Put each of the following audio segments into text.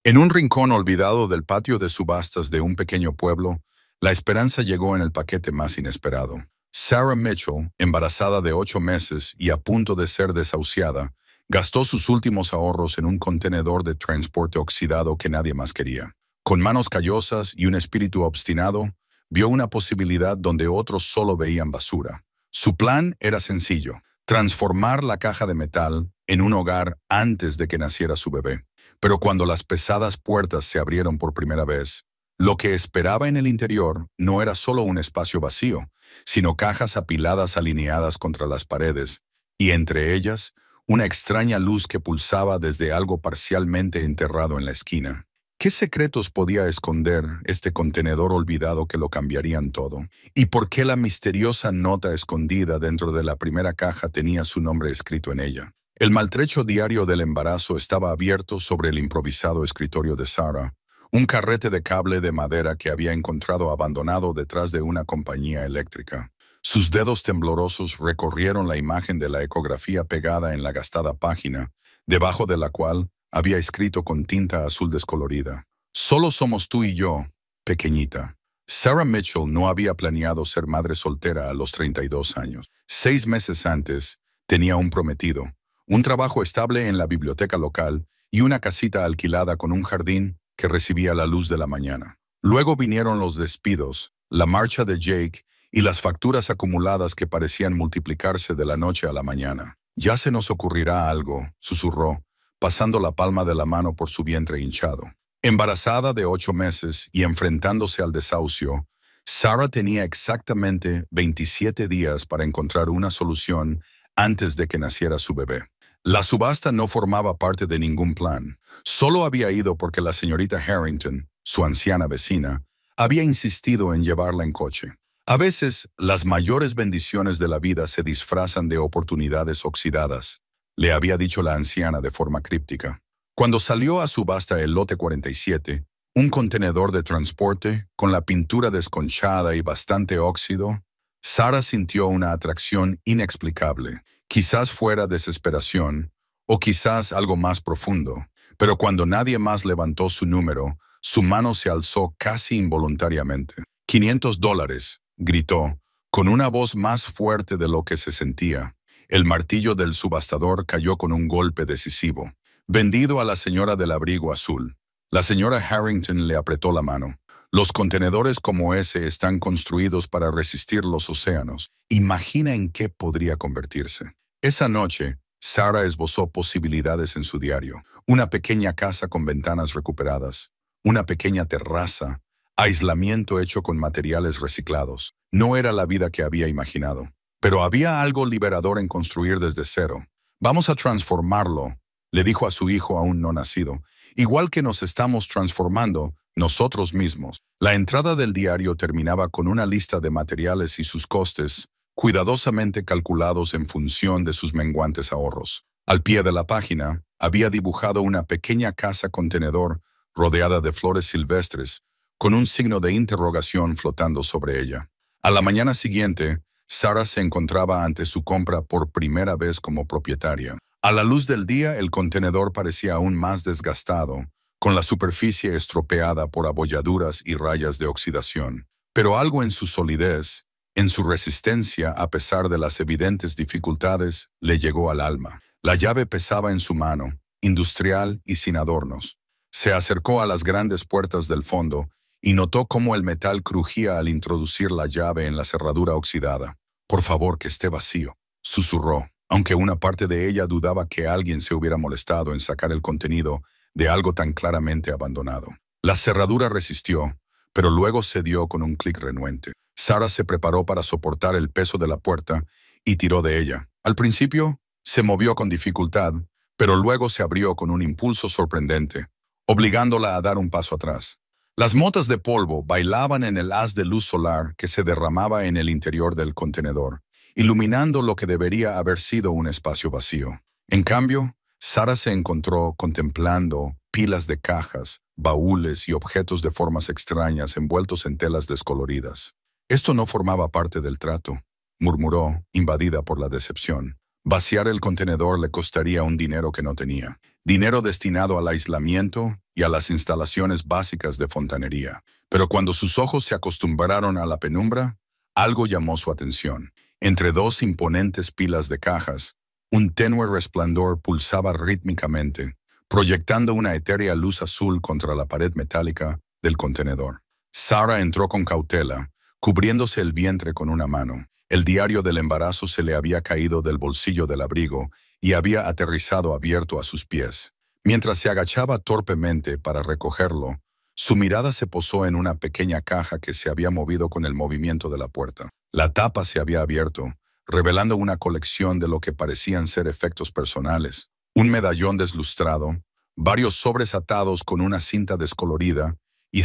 En un rincón olvidado del patio de subastas de un pequeño pueblo, la esperanza llegó en el paquete más inesperado. Sarah Mitchell, embarazada de 8 meses y a punto de ser desahuciada, gastó sus últimos ahorros en un contenedor de transporte oxidado que nadie más quería. Con manos callosas y un espíritu obstinado, vio una posibilidad donde otros solo veían basura. Su plan era sencillo: transformar la caja de metal en un hogar antes de que naciera su bebé. Pero cuando las pesadas puertas se abrieron por primera vez, lo que esperaba en el interior no era solo un espacio vacío, sino cajas apiladas alineadas contra las paredes, y entre ellas, una extraña luz que pulsaba desde algo parcialmente enterrado en la esquina. ¿Qué secretos podía esconder este contenedor olvidado que lo cambiarían todo? ¿Y por qué la misteriosa nota escondida dentro de la primera caja tenía su nombre escrito en ella? El maltrecho diario del embarazo estaba abierto sobre el improvisado escritorio de Sarah, un carrete de cable de madera que había encontrado abandonado detrás de una compañía eléctrica. Sus dedos temblorosos recorrieron la imagen de la ecografía pegada en la gastada página, debajo de la cual había escrito con tinta azul descolorida: «Solo somos tú y yo, pequeñita». Sarah Mitchell no había planeado ser madre soltera a los 32 años. 6 meses antes, tenía un prometido, un trabajo estable en la biblioteca local y una casita alquilada con un jardín que recibía la luz de la mañana. Luego vinieron los despidos, la marcha de Jake y las facturas acumuladas que parecían multiplicarse de la noche a la mañana. «Ya se nos ocurrirá algo», susurró, pasando la palma de la mano por su vientre hinchado. Embarazada de 8 meses y enfrentándose al desahucio, Sarah tenía exactamente 27 días para encontrar una solución antes de que naciera su bebé. La subasta no formaba parte de ningún plan. Solo había ido porque la señorita Harrington, su anciana vecina, había insistido en llevarla en coche. A veces, las mayores bendiciones de la vida se disfrazan de oportunidades oxidadas, le había dicho la anciana de forma críptica. Cuando salió a subasta el lote 47, un contenedor de transporte con la pintura desconchada y bastante óxido, Sarah sintió una atracción inexplicable. Quizás fuera desesperación, o quizás algo más profundo, pero cuando nadie más levantó su número, su mano se alzó casi involuntariamente. $500, gritó, con una voz más fuerte de lo que se sentía. El martillo del subastador cayó con un golpe decisivo. «Vendido a la señora del abrigo azul». La señora Harrington le apretó la mano. «Los contenedores como ese están construidos para resistir los océanos. Imagina en qué podría convertirse». Esa noche, Sarah esbozó posibilidades en su diario. Una pequeña casa con ventanas recuperadas, una pequeña terraza, aislamiento hecho con materiales reciclados. No era la vida que había imaginado, pero había algo liberador en construir desde cero. «Vamos a transformarlo», le dijo a su hijo aún no nacido, «igual que nos estamos transformando nosotros mismos». La entrada del diario terminaba con una lista de materiales y sus costes, cuidadosamente calculados en función de sus menguantes ahorros. Al pie de la página, había dibujado una pequeña casa contenedor rodeada de flores silvestres, con un signo de interrogación flotando sobre ella. A la mañana siguiente, Sarah se encontraba ante su compra por primera vez como propietaria. A la luz del día, el contenedor parecía aún más desgastado, con la superficie estropeada por abolladuras y rayas de oxidación. Pero algo en su solidez, en su resistencia a pesar de las evidentes dificultades, le llegó al alma. La llave pesaba en su mano, industrial y sin adornos. Se acercó a las grandes puertas del fondo y notó cómo el metal crujía al introducir la llave en la cerradura oxidada. «Por favor, que esté vacío», susurró, aunque una parte de ella dudaba que alguien se hubiera molestado en sacar el contenido de algo tan claramente abandonado. La cerradura resistió, pero luego cedió con un clic renuente. Sarah se preparó para soportar el peso de la puerta y tiró de ella. Al principio, se movió con dificultad, pero luego se abrió con un impulso sorprendente, obligándola a dar un paso atrás. Las motas de polvo bailaban en el haz de luz solar que se derramaba en el interior del contenedor, iluminando lo que debería haber sido un espacio vacío. En cambio, Sarah se encontró contemplando pilas de cajas, baúles y objetos de formas extrañas envueltos en telas descoloridas. «Esto no formaba parte del trato», murmuró, invadida por la decepción. Vaciar el contenedor le costaría un dinero que no tenía. Dinero destinado al aislamiento y a las instalaciones básicas de fontanería. Pero cuando sus ojos se acostumbraron a la penumbra, algo llamó su atención. Entre dos imponentes pilas de cajas, un tenue resplandor pulsaba rítmicamente, proyectando una etérea luz azul contra la pared metálica del contenedor. Sarah entró con cautela, cubriéndose el vientre con una mano. El diario del embarazo se le había caído del bolsillo del abrigo y había aterrizado abierto a sus pies. Mientras se agachaba torpemente para recogerlo, su mirada se posó en una pequeña caja que se había movido con el movimiento de la puerta. La tapa se había abierto, revelando una colección de lo que parecían ser efectos personales. Un medallón deslustrado, varios sobres atados con una cinta descolorida y,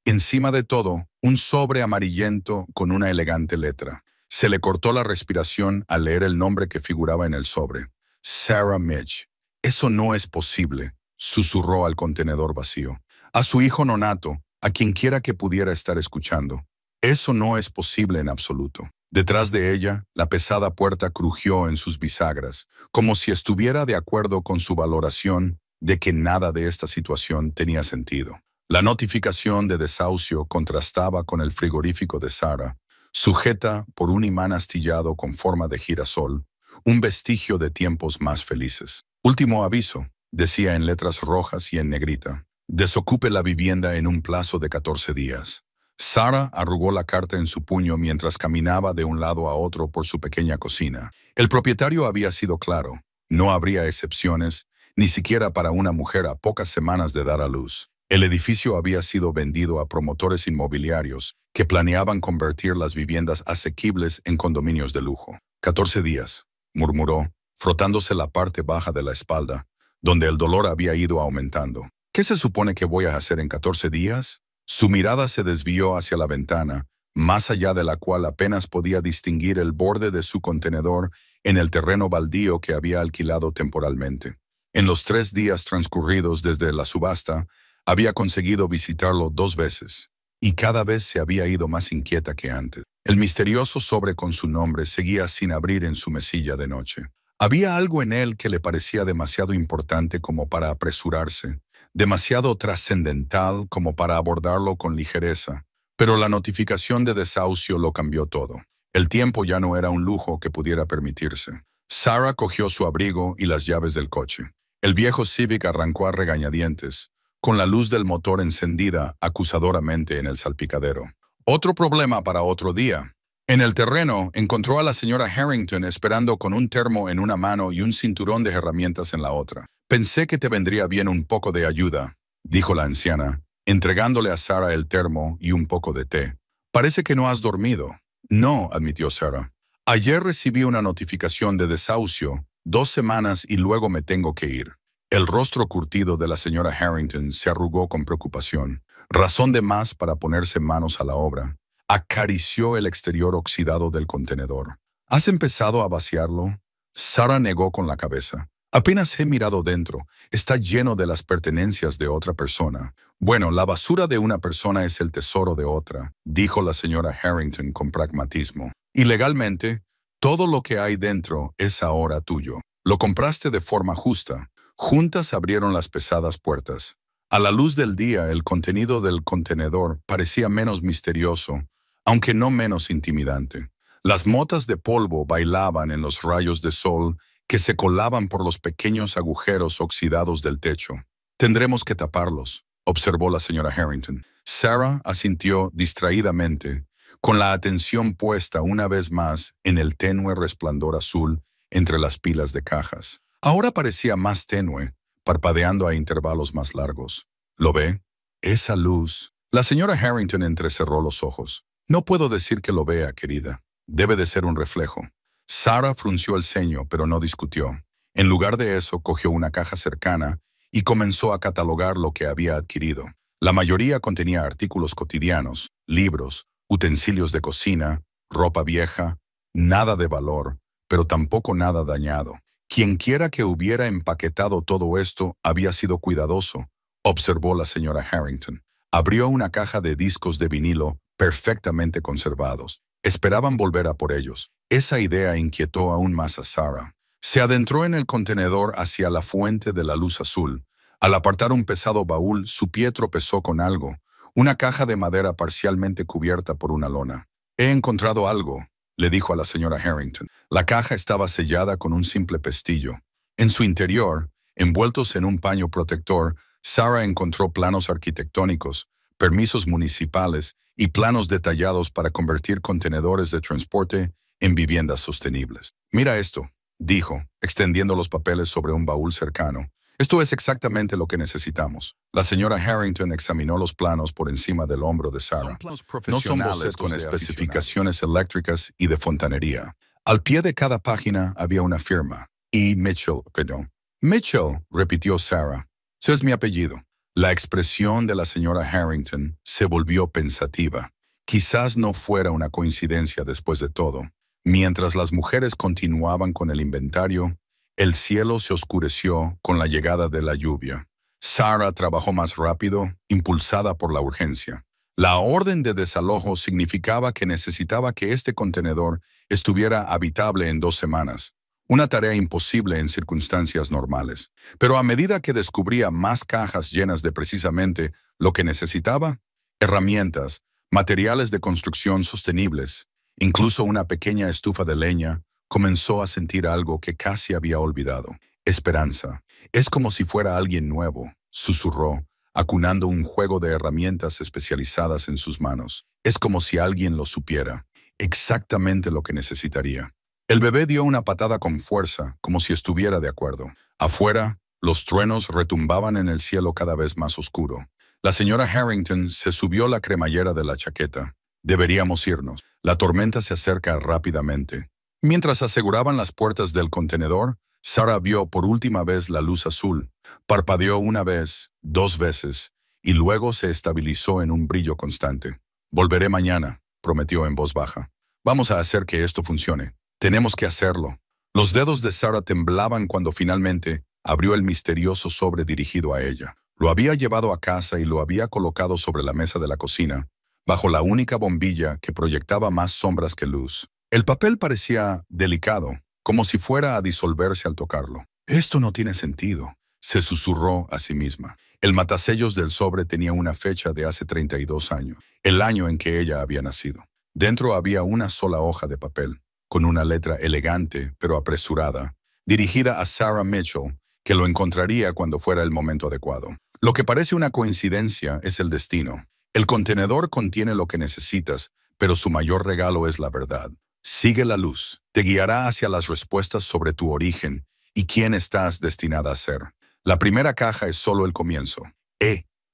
encima de todo, un sobre amarillento con una elegante letra. Se le cortó la respiración al leer el nombre que figuraba en el sobre. Sarah Mitch. «Eso no es posible», susurró al contenedor vacío. A su hijo nonato, a quien quiera que pudiera estar escuchando. «Eso no es posible en absoluto». Detrás de ella, la pesada puerta crujió en sus bisagras, como si estuviera de acuerdo con su valoración de que nada de esta situación tenía sentido. La notificación de desahucio contrastaba con el frigorífico de Sarah, sujeta por un imán astillado con forma de girasol, un vestigio de tiempos más felices. «Último aviso», decía en letras rojas y en negrita. «Desocupe la vivienda en un plazo de 14 días». Sarah arrugó la carta en su puño mientras caminaba de un lado a otro por su pequeña cocina. El propietario había sido claro. No habría excepciones, ni siquiera para una mujer a pocas semanas de dar a luz. El edificio había sido vendido a promotores inmobiliarios que planeaban convertir las viviendas asequibles en condominios de lujo. 14 días, murmuró, frotándose la parte baja de la espalda, donde el dolor había ido aumentando. ¿Qué se supone que voy a hacer en 14 días? Su mirada se desvió hacia la ventana, más allá de la cual apenas podía distinguir el borde de su contenedor en el terreno baldío que había alquilado temporalmente. En los 3 días transcurridos desde la subasta, había conseguido visitarlo 2 veces, y cada vez se había ido más inquieta que antes. El misterioso sobre con su nombre seguía sin abrir en su mesilla de noche. Había algo en él que le parecía demasiado importante como para apresurarse, demasiado trascendental como para abordarlo con ligereza, pero la notificación de desahucio lo cambió todo. El tiempo ya no era un lujo que pudiera permitirse. Sarah cogió su abrigo y las llaves del coche. El viejo Civic arrancó a regañadientes, con la luz del motor encendida acusadoramente en el salpicadero. Otro problema para otro día. En el terreno encontró a la señora Harrington esperando con un termo en una mano y un cinturón de herramientas en la otra. «Pensé que te vendría bien un poco de ayuda», dijo la anciana, entregándole a Sarah el termo y un poco de té. «Parece que no has dormido». «No», admitió Sarah. «Ayer recibí una notificación de desahucio, 2 semanas y luego me tengo que ir». El rostro curtido de la señora Harrington se arrugó con preocupación. Razón de más para ponerse manos a la obra. Acarició el exterior oxidado del contenedor. «¿Has empezado a vaciarlo?» Sarah negó con la cabeza. «Apenas he mirado dentro. Está lleno de las pertenencias de otra persona». «Bueno, la basura de una persona es el tesoro de otra», dijo la señora Harrington con pragmatismo. «Y legalmente, todo lo que hay dentro es ahora tuyo. Lo compraste de forma justa». Juntas abrieron las pesadas puertas. A la luz del día, el contenido del contenedor parecía menos misterioso, aunque no menos intimidante. Las motas de polvo bailaban en los rayos de sol que se colaban por los pequeños agujeros oxidados del techo. «Tendremos que taparlos», observó la señora Harrington. Sarah asintió distraídamente, con la atención puesta una vez más en el tenue resplandor azul entre las pilas de cajas. Ahora parecía más tenue, parpadeando a intervalos más largos. «¿Lo ve? Esa luz». La señora Harrington entrecerró los ojos. «No puedo decir que lo vea, querida. Debe de ser un reflejo». Sarah frunció el ceño, pero no discutió. En lugar de eso, cogió una caja cercana y comenzó a catalogar lo que había adquirido. La mayoría contenía artículos cotidianos, libros, utensilios de cocina, ropa vieja, nada de valor, pero tampoco nada dañado. Quienquiera que hubiera empaquetado todo esto había sido cuidadoso, observó la señora Harrington. Abrió una caja de discos de vinilo perfectamente conservados. Esperaban volver a por ellos. Esa idea inquietó aún más a Sarah. Se adentró en el contenedor hacia la fuente de la luz azul, Al apartar un pesado baúl, su pie tropezó con algo, una caja de madera parcialmente cubierta por una lona. «He encontrado algo», le dijo a la señora Harrington. La caja estaba sellada con un simple pestillo. En su interior, envueltos en un paño protector, Sarah encontró planos arquitectónicos, permisos municipales y planos detallados para convertir contenedores de transporte en viviendas sostenibles. «Mira esto», dijo, extendiendo los papeles sobre un baúl cercano. «Esto es exactamente lo que necesitamos». La señora Harrington examinó los planos por encima del hombro de Sarah. No son bocetos con especificaciones eléctricas y de fontanería. Al pie de cada página había una firma. E. Mitchell, perdón. «Mitchell», repitió Sarah. «Ese es mi apellido». La expresión de la señora Harrington se volvió pensativa. Quizás no fuera una coincidencia después de todo. Mientras las mujeres continuaban con el inventario, el cielo se oscureció con la llegada de la lluvia. Sarah trabajó más rápido, impulsada por la urgencia. La orden de desalojo significaba que necesitaba que este contenedor estuviera habitable en 2 semanas. Una tarea imposible en circunstancias normales. Pero a medida que descubría más cajas llenas de precisamente lo que necesitaba, herramientas, materiales de construcción sostenibles, incluso una pequeña estufa de leña, comenzó a sentir algo que casi había olvidado. Esperanza. «Es como si fuera alguien nuevo», susurró, acunando un juego de herramientas especializadas en sus manos. «Es como si alguien lo supiera. Exactamente lo que necesitaría». El bebé dio una patada con fuerza, como si estuviera de acuerdo. Afuera, los truenos retumbaban en el cielo cada vez más oscuro. La señora Harrington se subió la cremallera de la chaqueta. «Deberíamos irnos. La tormenta se acerca rápidamente». Mientras aseguraban las puertas del contenedor, Sarah vio por última vez la luz azul. Parpadeó una vez, 2 veces, y luego se estabilizó en un brillo constante. «Volveré mañana», prometió en voz baja. «Vamos a hacer que esto funcione. Tenemos que hacerlo». Los dedos de Sarah temblaban cuando finalmente abrió el misterioso sobre dirigido a ella. Lo había llevado a casa y lo había colocado sobre la mesa de la cocina, bajo la única bombilla que proyectaba más sombras que luz. El papel parecía delicado, como si fuera a disolverse al tocarlo. «Esto no tiene sentido», se susurró a sí misma. El matasellos del sobre tenía una fecha de hace 32 años, el año en que ella había nacido. Dentro había una sola hoja de papel, con una letra elegante pero apresurada, dirigida a Sarah Mitchell, que lo encontraría cuando fuera el momento adecuado. Lo que parece una coincidencia es el destino. El contenedor contiene lo que necesitas, pero su mayor regalo es la verdad. Sigue la luz, te guiará hacia las respuestas sobre tu origen y quién estás destinada a ser. La primera caja es solo el comienzo.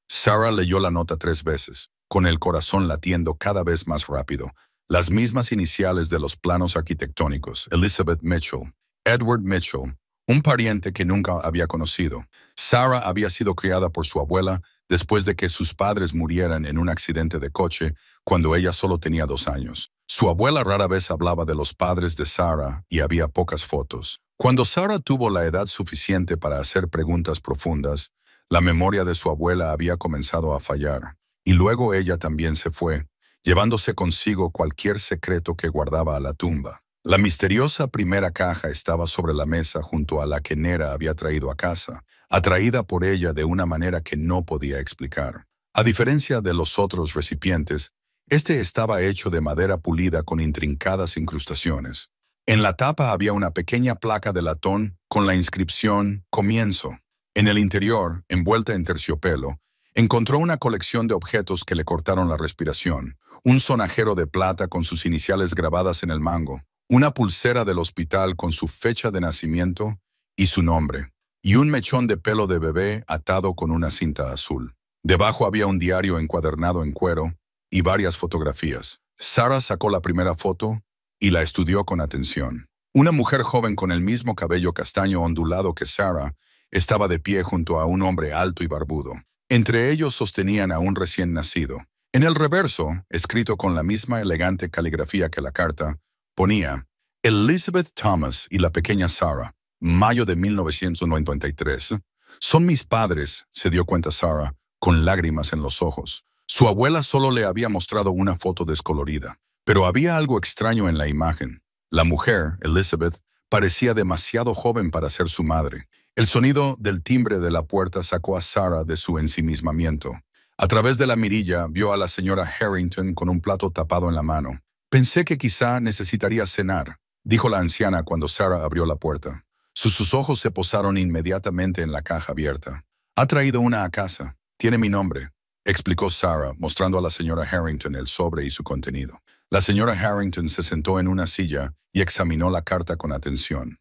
Sarah leyó la nota 3 veces, con el corazón latiendo cada vez más rápido. Las mismas iniciales de los planos arquitectónicos. Elizabeth Mitchell. Edward Mitchell. Un pariente que nunca había conocido. Sarah había sido criada por su abuela después de que sus padres murieran en un accidente de coche cuando ella solo tenía 2 años. Su abuela rara vez hablaba de los padres de Sarah y había pocas fotos. Cuando Sarah tuvo la edad suficiente para hacer preguntas profundas, la memoria de su abuela había comenzado a fallar. Y luego ella también se fue, llevándose consigo cualquier secreto que guardaba a la tumba. La misteriosa primera caja estaba sobre la mesa junto a la que Nera había traído a casa, atraída por ella de una manera que no podía explicar. A diferencia de los otros recipientes, este estaba hecho de madera pulida con intrincadas incrustaciones. En la tapa había una pequeña placa de latón con la inscripción «Comienzo». En el interior, envuelta en terciopelo, encontró una colección de objetos que le cortaron la respiración. Un sonajero de plata con sus iniciales grabadas en el mango, una pulsera del hospital con su fecha de nacimiento y su nombre, y un mechón de pelo de bebé atado con una cinta azul. Debajo había un diario encuadernado en cuero y varias fotografías. Sarah sacó la primera foto y la estudió con atención. Una mujer joven con el mismo cabello castaño ondulado que Sarah estaba de pie junto a un hombre alto y barbudo. Entre ellos sostenían a un recién nacido. En el reverso, escrito con la misma elegante caligrafía que la carta, ponía «Elizabeth Thomas y la pequeña Sarah, mayo de 1993. Son mis padres», se dio cuenta Sarah, con lágrimas en los ojos. Su abuela solo le había mostrado una foto descolorida, pero había algo extraño en la imagen. La mujer, Elizabeth, parecía demasiado joven para ser su madre. El sonido del timbre de la puerta sacó a Sarah de su ensimismamiento. A través de la mirilla vio a la señora Harrington con un plato tapado en la mano. «Pensé que quizá necesitaría cenar», dijo la anciana cuando Sarah abrió la puerta. Sus ojos se posaron inmediatamente en la caja abierta. «Ha traído una a casa. Tiene mi nombre», explicó Sarah, mostrando a la señora Harrington el sobre y su contenido. La señora Harrington se sentó en una silla y examinó la carta con atención.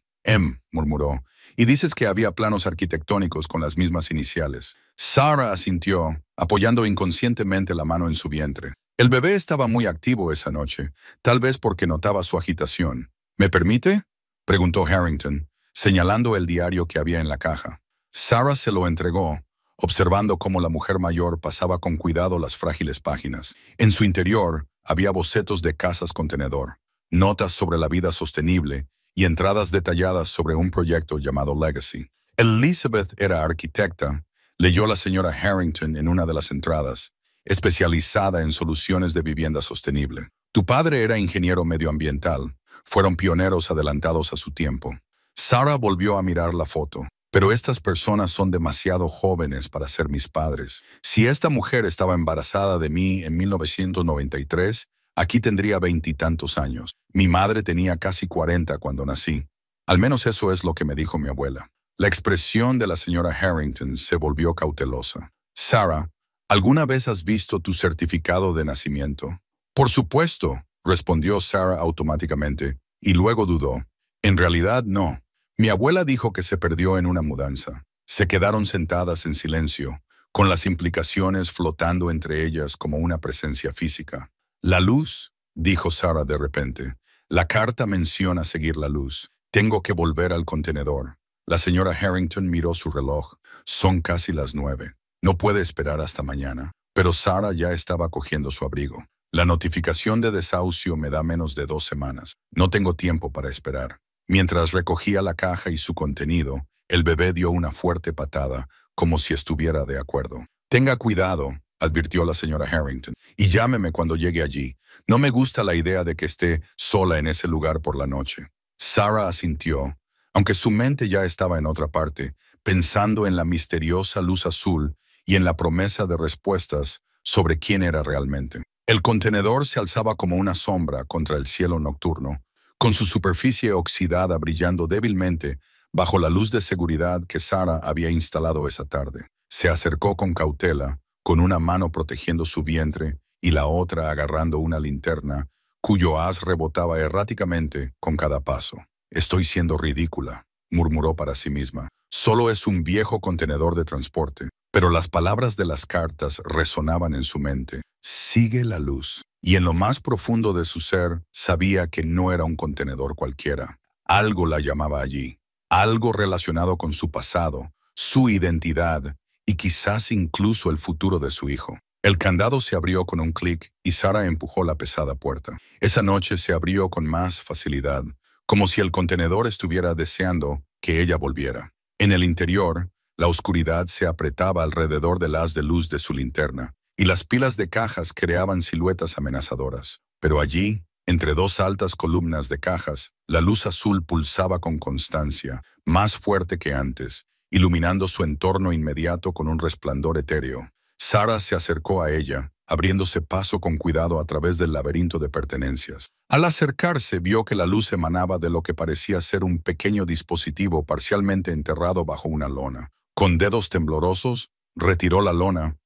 Murmuró, «y dices que había planos arquitectónicos con las mismas iniciales». Sarah asintió, apoyando inconscientemente la mano en su vientre. El bebé estaba muy activo esa noche, tal vez porque notaba su agitación. «¿Me permite?», preguntó Harrington, señalando el diario que había en la caja. Sarah se lo entregó, observando cómo la mujer mayor pasaba con cuidado las frágiles páginas. En su interior había bocetos de casas contenedor, notas sobre la vida sostenible y entradas detalladas sobre un proyecto llamado Legacy. Elizabeth era arquitecta, leyó la señora Harrington en una de las entradas, especializada en soluciones de vivienda sostenible. «Tu padre era ingeniero medioambiental. Fueron pioneros adelantados a su tiempo». Sarah volvió a mirar la foto. «Pero estas personas son demasiado jóvenes para ser mis padres. Si esta mujer estaba embarazada de mí en 1993, aquí tendría 20 y tantos años. Mi madre tenía casi 40 cuando nací. Al menos eso es lo que me dijo mi abuela». La expresión de la señora Harrington se volvió cautelosa. «Sarah, ¿alguna vez has visto tu certificado de nacimiento?» «Por supuesto», respondió Sarah automáticamente, y luego dudó. «En realidad no. Mi abuela dijo que se perdió en una mudanza». Se quedaron sentadas en silencio, con las implicaciones flotando entre ellas como una presencia física. «La luz», dijo Sarah de repente. «La carta menciona seguir la luz. Tengo que volver al contenedor». La señora Harrington miró su reloj. «Son casi las 9. No puede esperar hasta mañana». Pero Sarah ya estaba cogiendo su abrigo. «La notificación de desahucio me da menos de 2 semanas. No tengo tiempo para esperar». Mientras recogía la caja y su contenido, el bebé dio una fuerte patada, como si estuviera de acuerdo. «Tenga cuidado», advirtió la señora Harrington, «y llámeme cuando llegue allí. No me gusta la idea de que esté sola en ese lugar por la noche». Sarah asintió, aunque su mente ya estaba en otra parte, pensando en la misteriosa luz azul y en la promesa de respuestas sobre quién era realmente. El contenedor se alzaba como una sombra contra el cielo nocturno, con su superficie oxidada brillando débilmente bajo la luz de seguridad que Sarah había instalado esa tarde. Se acercó con cautela, con una mano protegiendo su vientre y la otra agarrando una linterna, cuyo haz rebotaba erráticamente con cada paso. «Estoy siendo ridícula», murmuró para sí misma. «Solo es un viejo contenedor de transporte». Pero las palabras de las cartas resonaban en su mente. «Sigue la luz». Y en lo más profundo de su ser sabía que no era un contenedor cualquiera. Algo la llamaba allí. Algo relacionado con su pasado, su identidad y quizás incluso el futuro de su hijo. El candado se abrió con un clic y Sarah empujó la pesada puerta. Esa noche se abrió con más facilidad, como si el contenedor estuviera deseando que ella volviera. En el interior, la oscuridad se apretaba alrededor del haz de luz de su linterna, y las pilas de cajas creaban siluetas amenazadoras. Pero allí, entre 2 altas columnas de cajas, la luz azul pulsaba con constancia, más fuerte que antes, iluminando su entorno inmediato con un resplandor etéreo. Sarah se acercó a ella, abriéndose paso con cuidado a través del laberinto de pertenencias. Al acercarse, vio que la luz emanaba de lo que parecía ser un pequeño dispositivo parcialmente enterrado bajo una lona. Con dedos temblorosos, retiró la lona,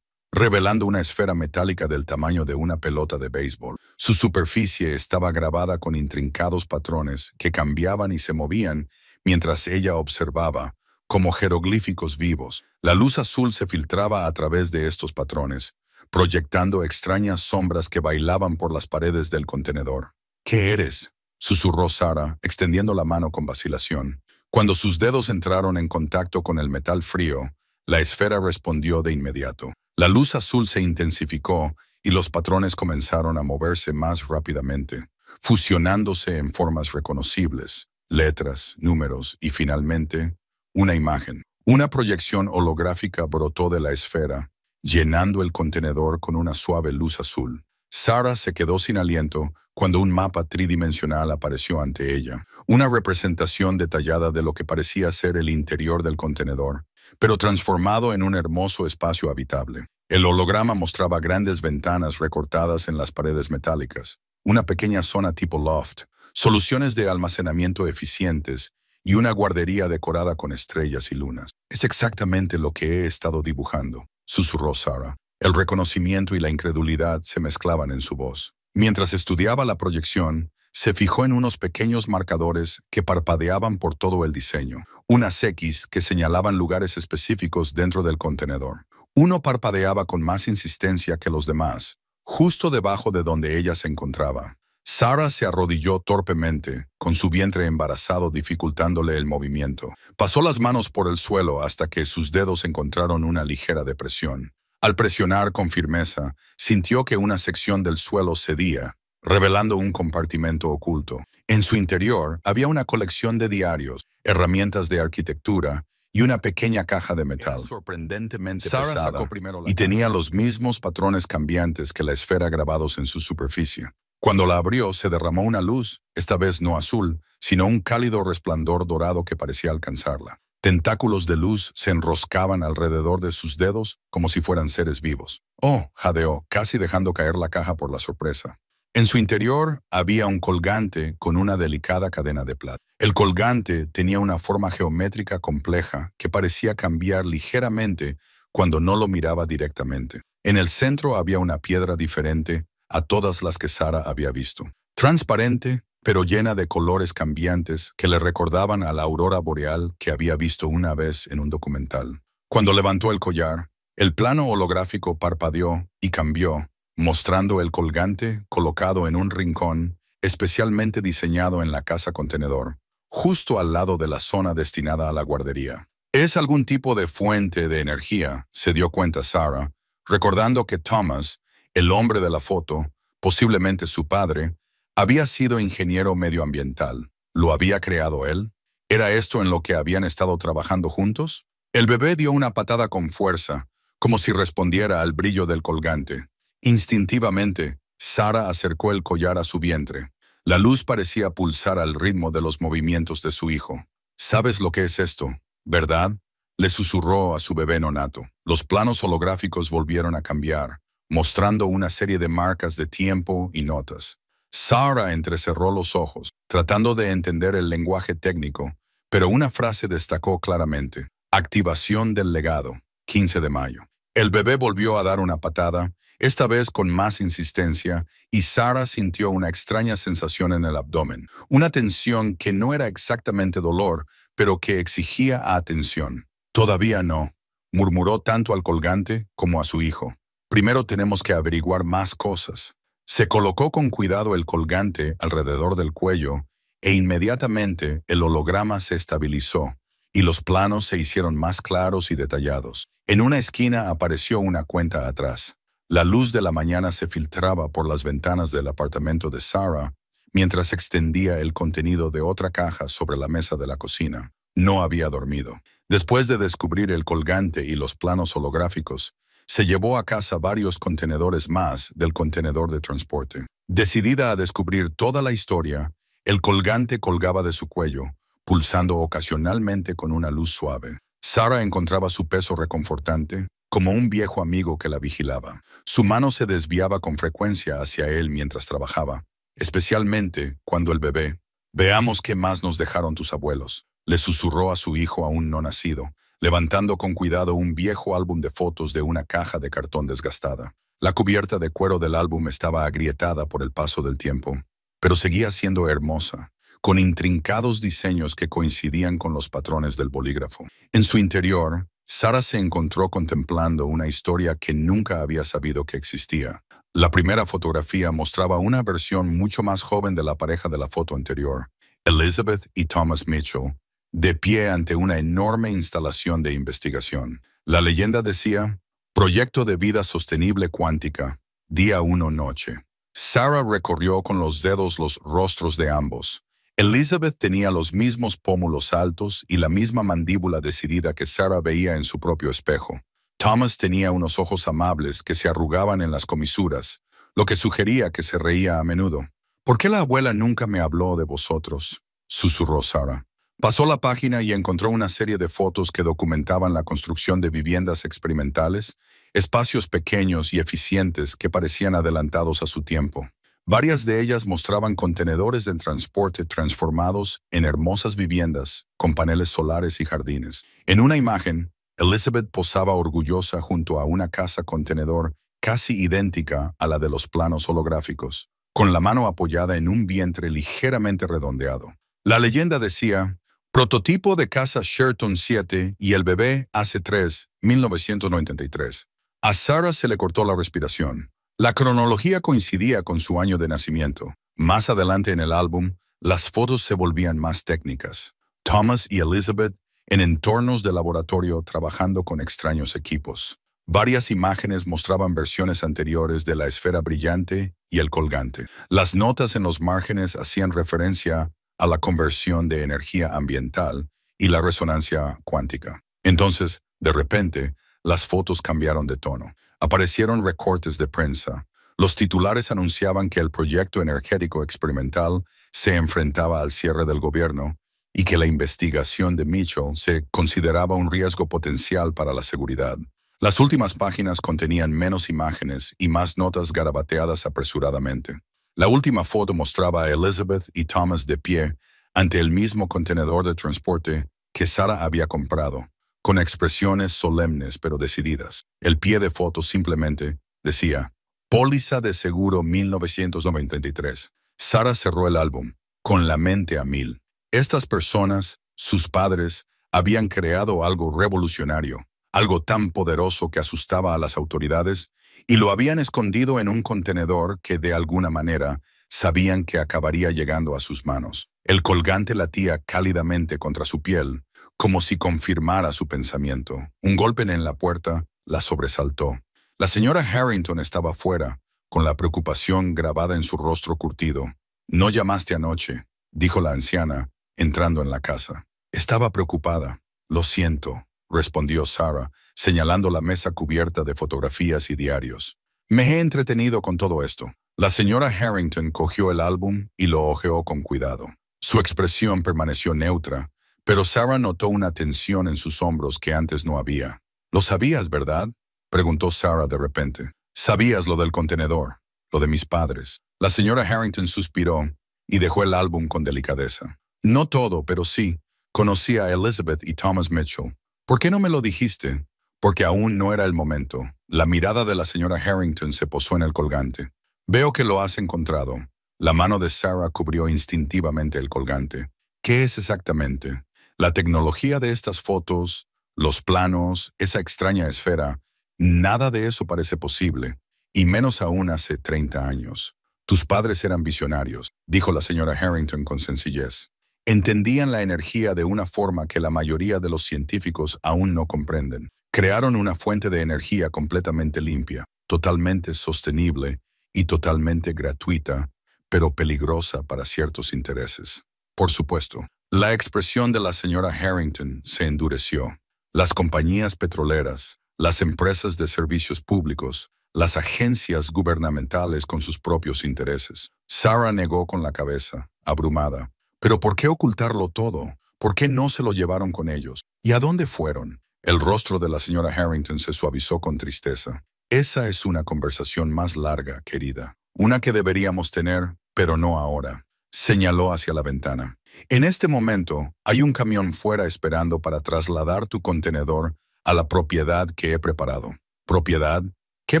revelando una esfera metálica del tamaño de una pelota de béisbol. Su superficie estaba grabada con intrincados patrones que cambiaban y se movían mientras ella observaba, como jeroglíficos vivos. La luz azul se filtraba a través de estos patrones, proyectando extrañas sombras que bailaban por las paredes del contenedor. «¿Qué eres?», susurró Sarah, extendiendo la mano con vacilación. Cuando sus dedos entraron en contacto con el metal frío, la esfera respondió de inmediato. La luz azul se intensificó y los patrones comenzaron a moverse más rápidamente, fusionándose en formas reconocibles, letras, números y finalmente, una imagen. Una proyección holográfica brotó de la esfera, llenando el contenedor con una suave luz azul. Sarah se quedó sin aliento cuando un mapa tridimensional apareció ante ella, una representación detallada de lo que parecía ser el interior del contenedor, pero transformado en un hermoso espacio habitable. El holograma mostraba grandes ventanas recortadas en las paredes metálicas, una pequeña zona tipo loft, soluciones de almacenamiento eficientes y una guardería decorada con estrellas y lunas. Es exactamente lo que he estado dibujando, susurró Sarah. El reconocimiento y la incredulidad se mezclaban en su voz. Mientras estudiaba la proyección, se fijó en unos pequeños marcadores que parpadeaban por todo el diseño, unas X que señalaban lugares específicos dentro del contenedor. Uno parpadeaba con más insistencia que los demás, justo debajo de donde ella se encontraba. Sarah se arrodilló torpemente, con su vientre embarazado dificultándole el movimiento. Pasó las manos por el suelo hasta que sus dedos encontraron una ligera depresión. Al presionar con firmeza, sintió que una sección del suelo cedía, revelando un compartimento oculto. En su interior había una colección de diarios, herramientas de arquitectura y una pequeña caja de metal. Era sorprendentemente pesada y tenía los mismos patrones cambiantes que la esfera grabados en su superficie. Cuando la abrió, se derramó una luz, esta vez no azul, sino un cálido resplandor dorado que parecía alcanzarla. Tentáculos de luz se enroscaban alrededor de sus dedos como si fueran seres vivos. «Oh», jadeó, casi dejando caer la caja por la sorpresa. En su interior había un colgante con una delicada cadena de plata. El colgante tenía una forma geométrica compleja que parecía cambiar ligeramente cuando no lo miraba directamente. En el centro había una piedra diferente a todas las que Sarah había visto. Transparente, pero llena de colores cambiantes que le recordaban a la aurora boreal que había visto una vez en un documental. Cuando levantó el collar, el plano holográfico parpadeó y cambió, mostrando el colgante colocado en un rincón especialmente diseñado en la casa contenedor, justo al lado de la zona destinada a la guardería. «Es algún tipo de fuente de energía», se dio cuenta Sarah, recordando que Thomas, el hombre de la foto, posiblemente su padre, había sido ingeniero medioambiental. ¿Lo había creado él? ¿Era esto en lo que habían estado trabajando juntos? El bebé dio una patada con fuerza, como si respondiera al brillo del colgante. Instintivamente, Sarah acercó el collar a su vientre. La luz parecía pulsar al ritmo de los movimientos de su hijo. «¿Sabes lo que es esto, verdad?», le susurró a su bebé nonato. Los planos holográficos volvieron a cambiar, mostrando una serie de marcas de tiempo y notas. Sarah entrecerró los ojos, tratando de entender el lenguaje técnico, pero una frase destacó claramente: «Activación del legado, 15 de mayo». El bebé volvió a dar una patada, esta vez con más insistencia, y Sarah sintió una extraña sensación en el abdomen, una tensión que no era exactamente dolor, pero que exigía atención. «Todavía no», murmuró tanto al colgante como a su hijo. «Primero tenemos que averiguar más cosas». Se colocó con cuidado el colgante alrededor del cuello e inmediatamente el holograma se estabilizó y los planos se hicieron más claros y detallados. En una esquina apareció una cuenta atrás. La luz de la mañana se filtraba por las ventanas del apartamento de Sarah mientras extendía el contenido de otra caja sobre la mesa de la cocina. No había dormido. Después de descubrir el colgante y los planos holográficos, se llevó a casa varios contenedores más del contenedor de transporte. Decidida a descubrir toda la historia, el colgante colgaba de su cuello, pulsando ocasionalmente con una luz suave. Sarah encontraba su peso reconfortante, como un viejo amigo que la vigilaba. Su mano se desviaba con frecuencia hacia él mientras trabajaba, especialmente cuando el bebé. «Veamos qué más nos dejaron tus abuelos», le susurró a su hijo aún no nacido, levantando con cuidado un viejo álbum de fotos de una caja de cartón desgastada. La cubierta de cuero del álbum estaba agrietada por el paso del tiempo, pero seguía siendo hermosa, con intrincados diseños que coincidían con los patrones del bolígrafo. En su interior, Sarah se encontró contemplando una historia que nunca había sabido que existía. La primera fotografía mostraba una versión mucho más joven de la pareja de la foto anterior, Elizabeth y Thomas Mitchell, de pie ante una enorme instalación de investigación. La leyenda decía: «Proyecto de vida sostenible cuántica, día 1 noche». Sarah recorrió con los dedos los rostros de ambos. Elizabeth tenía los mismos pómulos altos y la misma mandíbula decidida que Sarah veía en su propio espejo. Thomas tenía unos ojos amables que se arrugaban en las comisuras, lo que sugería que se reía a menudo. ¿Por qué la abuela nunca me habló de vosotros?, susurró Sarah. Pasó la página y encontró una serie de fotos que documentaban la construcción de viviendas experimentales, espacios pequeños y eficientes que parecían adelantados a su tiempo. Varias de ellas mostraban contenedores de transporte transformados en hermosas viviendas, con paneles solares y jardines. En una imagen, Elizabeth posaba orgullosa junto a una casa contenedor casi idéntica a la de los planos holográficos, con la mano apoyada en un vientre ligeramente redondeado. La leyenda decía: prototipo de casa Sherton 7 y el bebé hace 3, 1993. A Sarah se le cortó la respiración. La cronología coincidía con su año de nacimiento. Más adelante en el álbum, las fotos se volvían más técnicas. Thomas y Elizabeth en entornos de laboratorio trabajando con extraños equipos. Varias imágenes mostraban versiones anteriores de la esfera brillante y el colgante. Las notas en los márgenes hacían referencia a la conversión de energía ambiental y la resonancia cuántica. Entonces, de repente, las fotos cambiaron de tono. Aparecieron recortes de prensa. Los titulares anunciaban que el proyecto energético experimental se enfrentaba al cierre del gobierno y que la investigación de Mitchell se consideraba un riesgo potencial para la seguridad. Las últimas páginas contenían menos imágenes y más notas garabateadas apresuradamente. La última foto mostraba a Elizabeth y Thomas de pie ante el mismo contenedor de transporte que Sarah había comprado, con expresiones solemnes pero decididas. El pie de foto simplemente decía: Póliza de seguro 1993. Sarah cerró el álbum, con la mente a mil. Estas personas, sus padres, habían creado algo revolucionario, algo tan poderoso que asustaba a las autoridades, y lo habían escondido en un contenedor que de alguna manera sabían que acabaría llegando a sus manos. El colgante latía cálidamente contra su piel, como si confirmara su pensamiento. Un golpe en la puerta la sobresaltó. La señora Harrington estaba fuera, con la preocupación grabada en su rostro curtido. «No llamaste anoche», dijo la anciana, entrando en la casa. «Estaba preocupada». «Lo siento», respondió Sarah, señalando la mesa cubierta de fotografías y diarios. «Me he entretenido con todo esto». La señora Harrington cogió el álbum y lo hojeó con cuidado. Su expresión permaneció neutra, pero Sarah notó una tensión en sus hombros que antes no había. «Lo sabías, ¿verdad?», preguntó Sarah de repente. «Sabías lo del contenedor, lo de mis padres». La señora Harrington suspiró y dejó el álbum con delicadeza. «No todo, pero sí. Conocí a Elizabeth y Thomas Mitchell. ¿Por qué no me lo dijiste?». «Porque aún no era el momento». La mirada de la señora Harrington se posó en el colgante. «Veo que lo has encontrado». La mano de Sarah cubrió instintivamente el colgante. «¿Qué es exactamente?». «La tecnología de estas fotos, los planos, esa extraña esfera, nada de eso parece posible, y menos aún hace 30 años. Tus padres eran visionarios», dijo la señora Harrington con sencillez. «Entendían la energía de una forma que la mayoría de los científicos aún no comprenden. Crearon una fuente de energía completamente limpia, totalmente sostenible y totalmente gratuita, pero peligrosa para ciertos intereses». Por supuesto, la expresión de la señora Harrington se endureció. Las compañías petroleras, las empresas de servicios públicos, las agencias gubernamentales con sus propios intereses. Sarah negó con la cabeza, abrumada. «¿Pero por qué ocultarlo todo? ¿Por qué no se lo llevaron con ellos? ¿Y a dónde fueron?». El rostro de la señora Harrington se suavizó con tristeza. «Esa es una conversación más larga, querida. Una que deberíamos tener, pero no ahora». Señaló hacia la ventana. «En este momento, hay un camión fuera esperando para trasladar tu contenedor a la propiedad que he preparado». «¿Propiedad? ¿Qué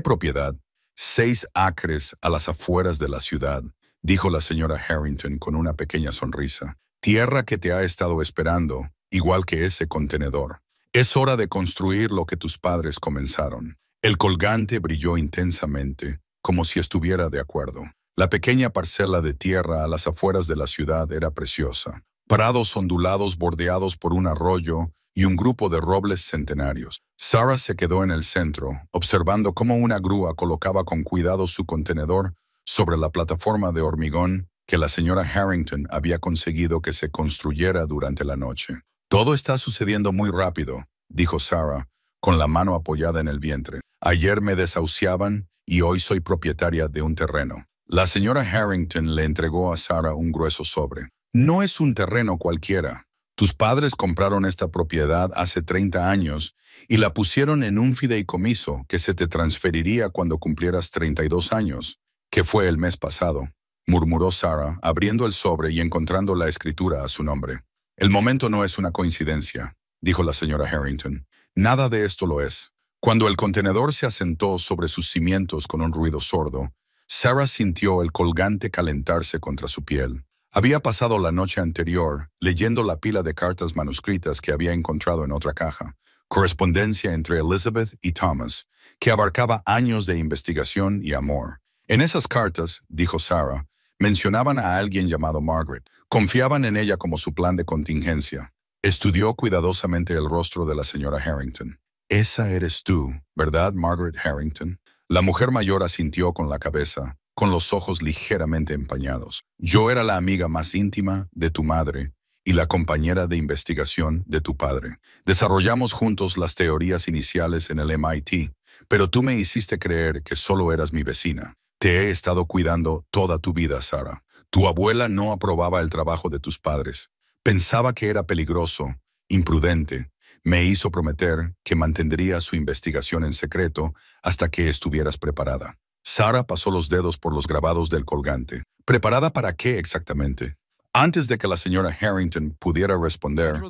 propiedad?». 6 acres a las afueras de la ciudad», dijo la señora Harrington con una pequeña sonrisa. «Tierra que te ha estado esperando, igual que ese contenedor. Es hora de construir lo que tus padres comenzaron». El colgante brilló intensamente, como si estuviera de acuerdo. La pequeña parcela de tierra a las afueras de la ciudad era preciosa. Prados ondulados bordeados por un arroyo y un grupo de robles centenarios. Sarah se quedó en el centro, observando cómo una grúa colocaba con cuidado su contenedor sobre la plataforma de hormigón que la señora Harrington había conseguido que se construyera durante la noche. «Todo está sucediendo muy rápido», dijo Sarah, con la mano apoyada en el vientre. «Ayer me desahuciaban y hoy soy propietaria de un terreno. La señora Harrington le entregó a Sarah un grueso sobre. No es un terreno cualquiera. Tus padres compraron esta propiedad hace 30 años y la pusieron en un fideicomiso que se te transferiría cuando cumplieras 32 años, que fue el mes pasado, murmuró Sarah, abriendo el sobre y encontrando la escritura a su nombre. El momento no es una coincidencia, dijo la señora Harrington. Nada de esto lo es. Cuando el contenedor se asentó sobre sus cimientos con un ruido sordo, Sarah sintió el colgante calentarse contra su piel. Había pasado la noche anterior leyendo la pila de cartas manuscritas que había encontrado en otra caja, correspondencia entre Elizabeth y Thomas, que abarcaba años de investigación y amor. En esas cartas, dijo Sarah, mencionaban a alguien llamado Margaret. Confiaban en ella como su plan de contingencia. Estudió cuidadosamente el rostro de la señora Harrington. Esa eres tú, ¿verdad, Margaret Harrington? La mujer mayor asintió con la cabeza, con los ojos ligeramente empañados. Yo era la amiga más íntima de tu madre y la compañera de investigación de tu padre. Desarrollamos juntos las teorías iniciales en el MIT, pero tú me hiciste creer que solo eras mi vecina. Te he estado cuidando toda tu vida, Sarah. Tu abuela no aprobaba el trabajo de tus padres. Pensaba que era peligroso, imprudente. Me hizo prometer que mantendría su investigación en secreto hasta que estuvieras preparada. Sarah pasó los dedos por los grabados del colgante. ¿Preparada para qué exactamente? Antes de que la señora Harrington pudiera responder,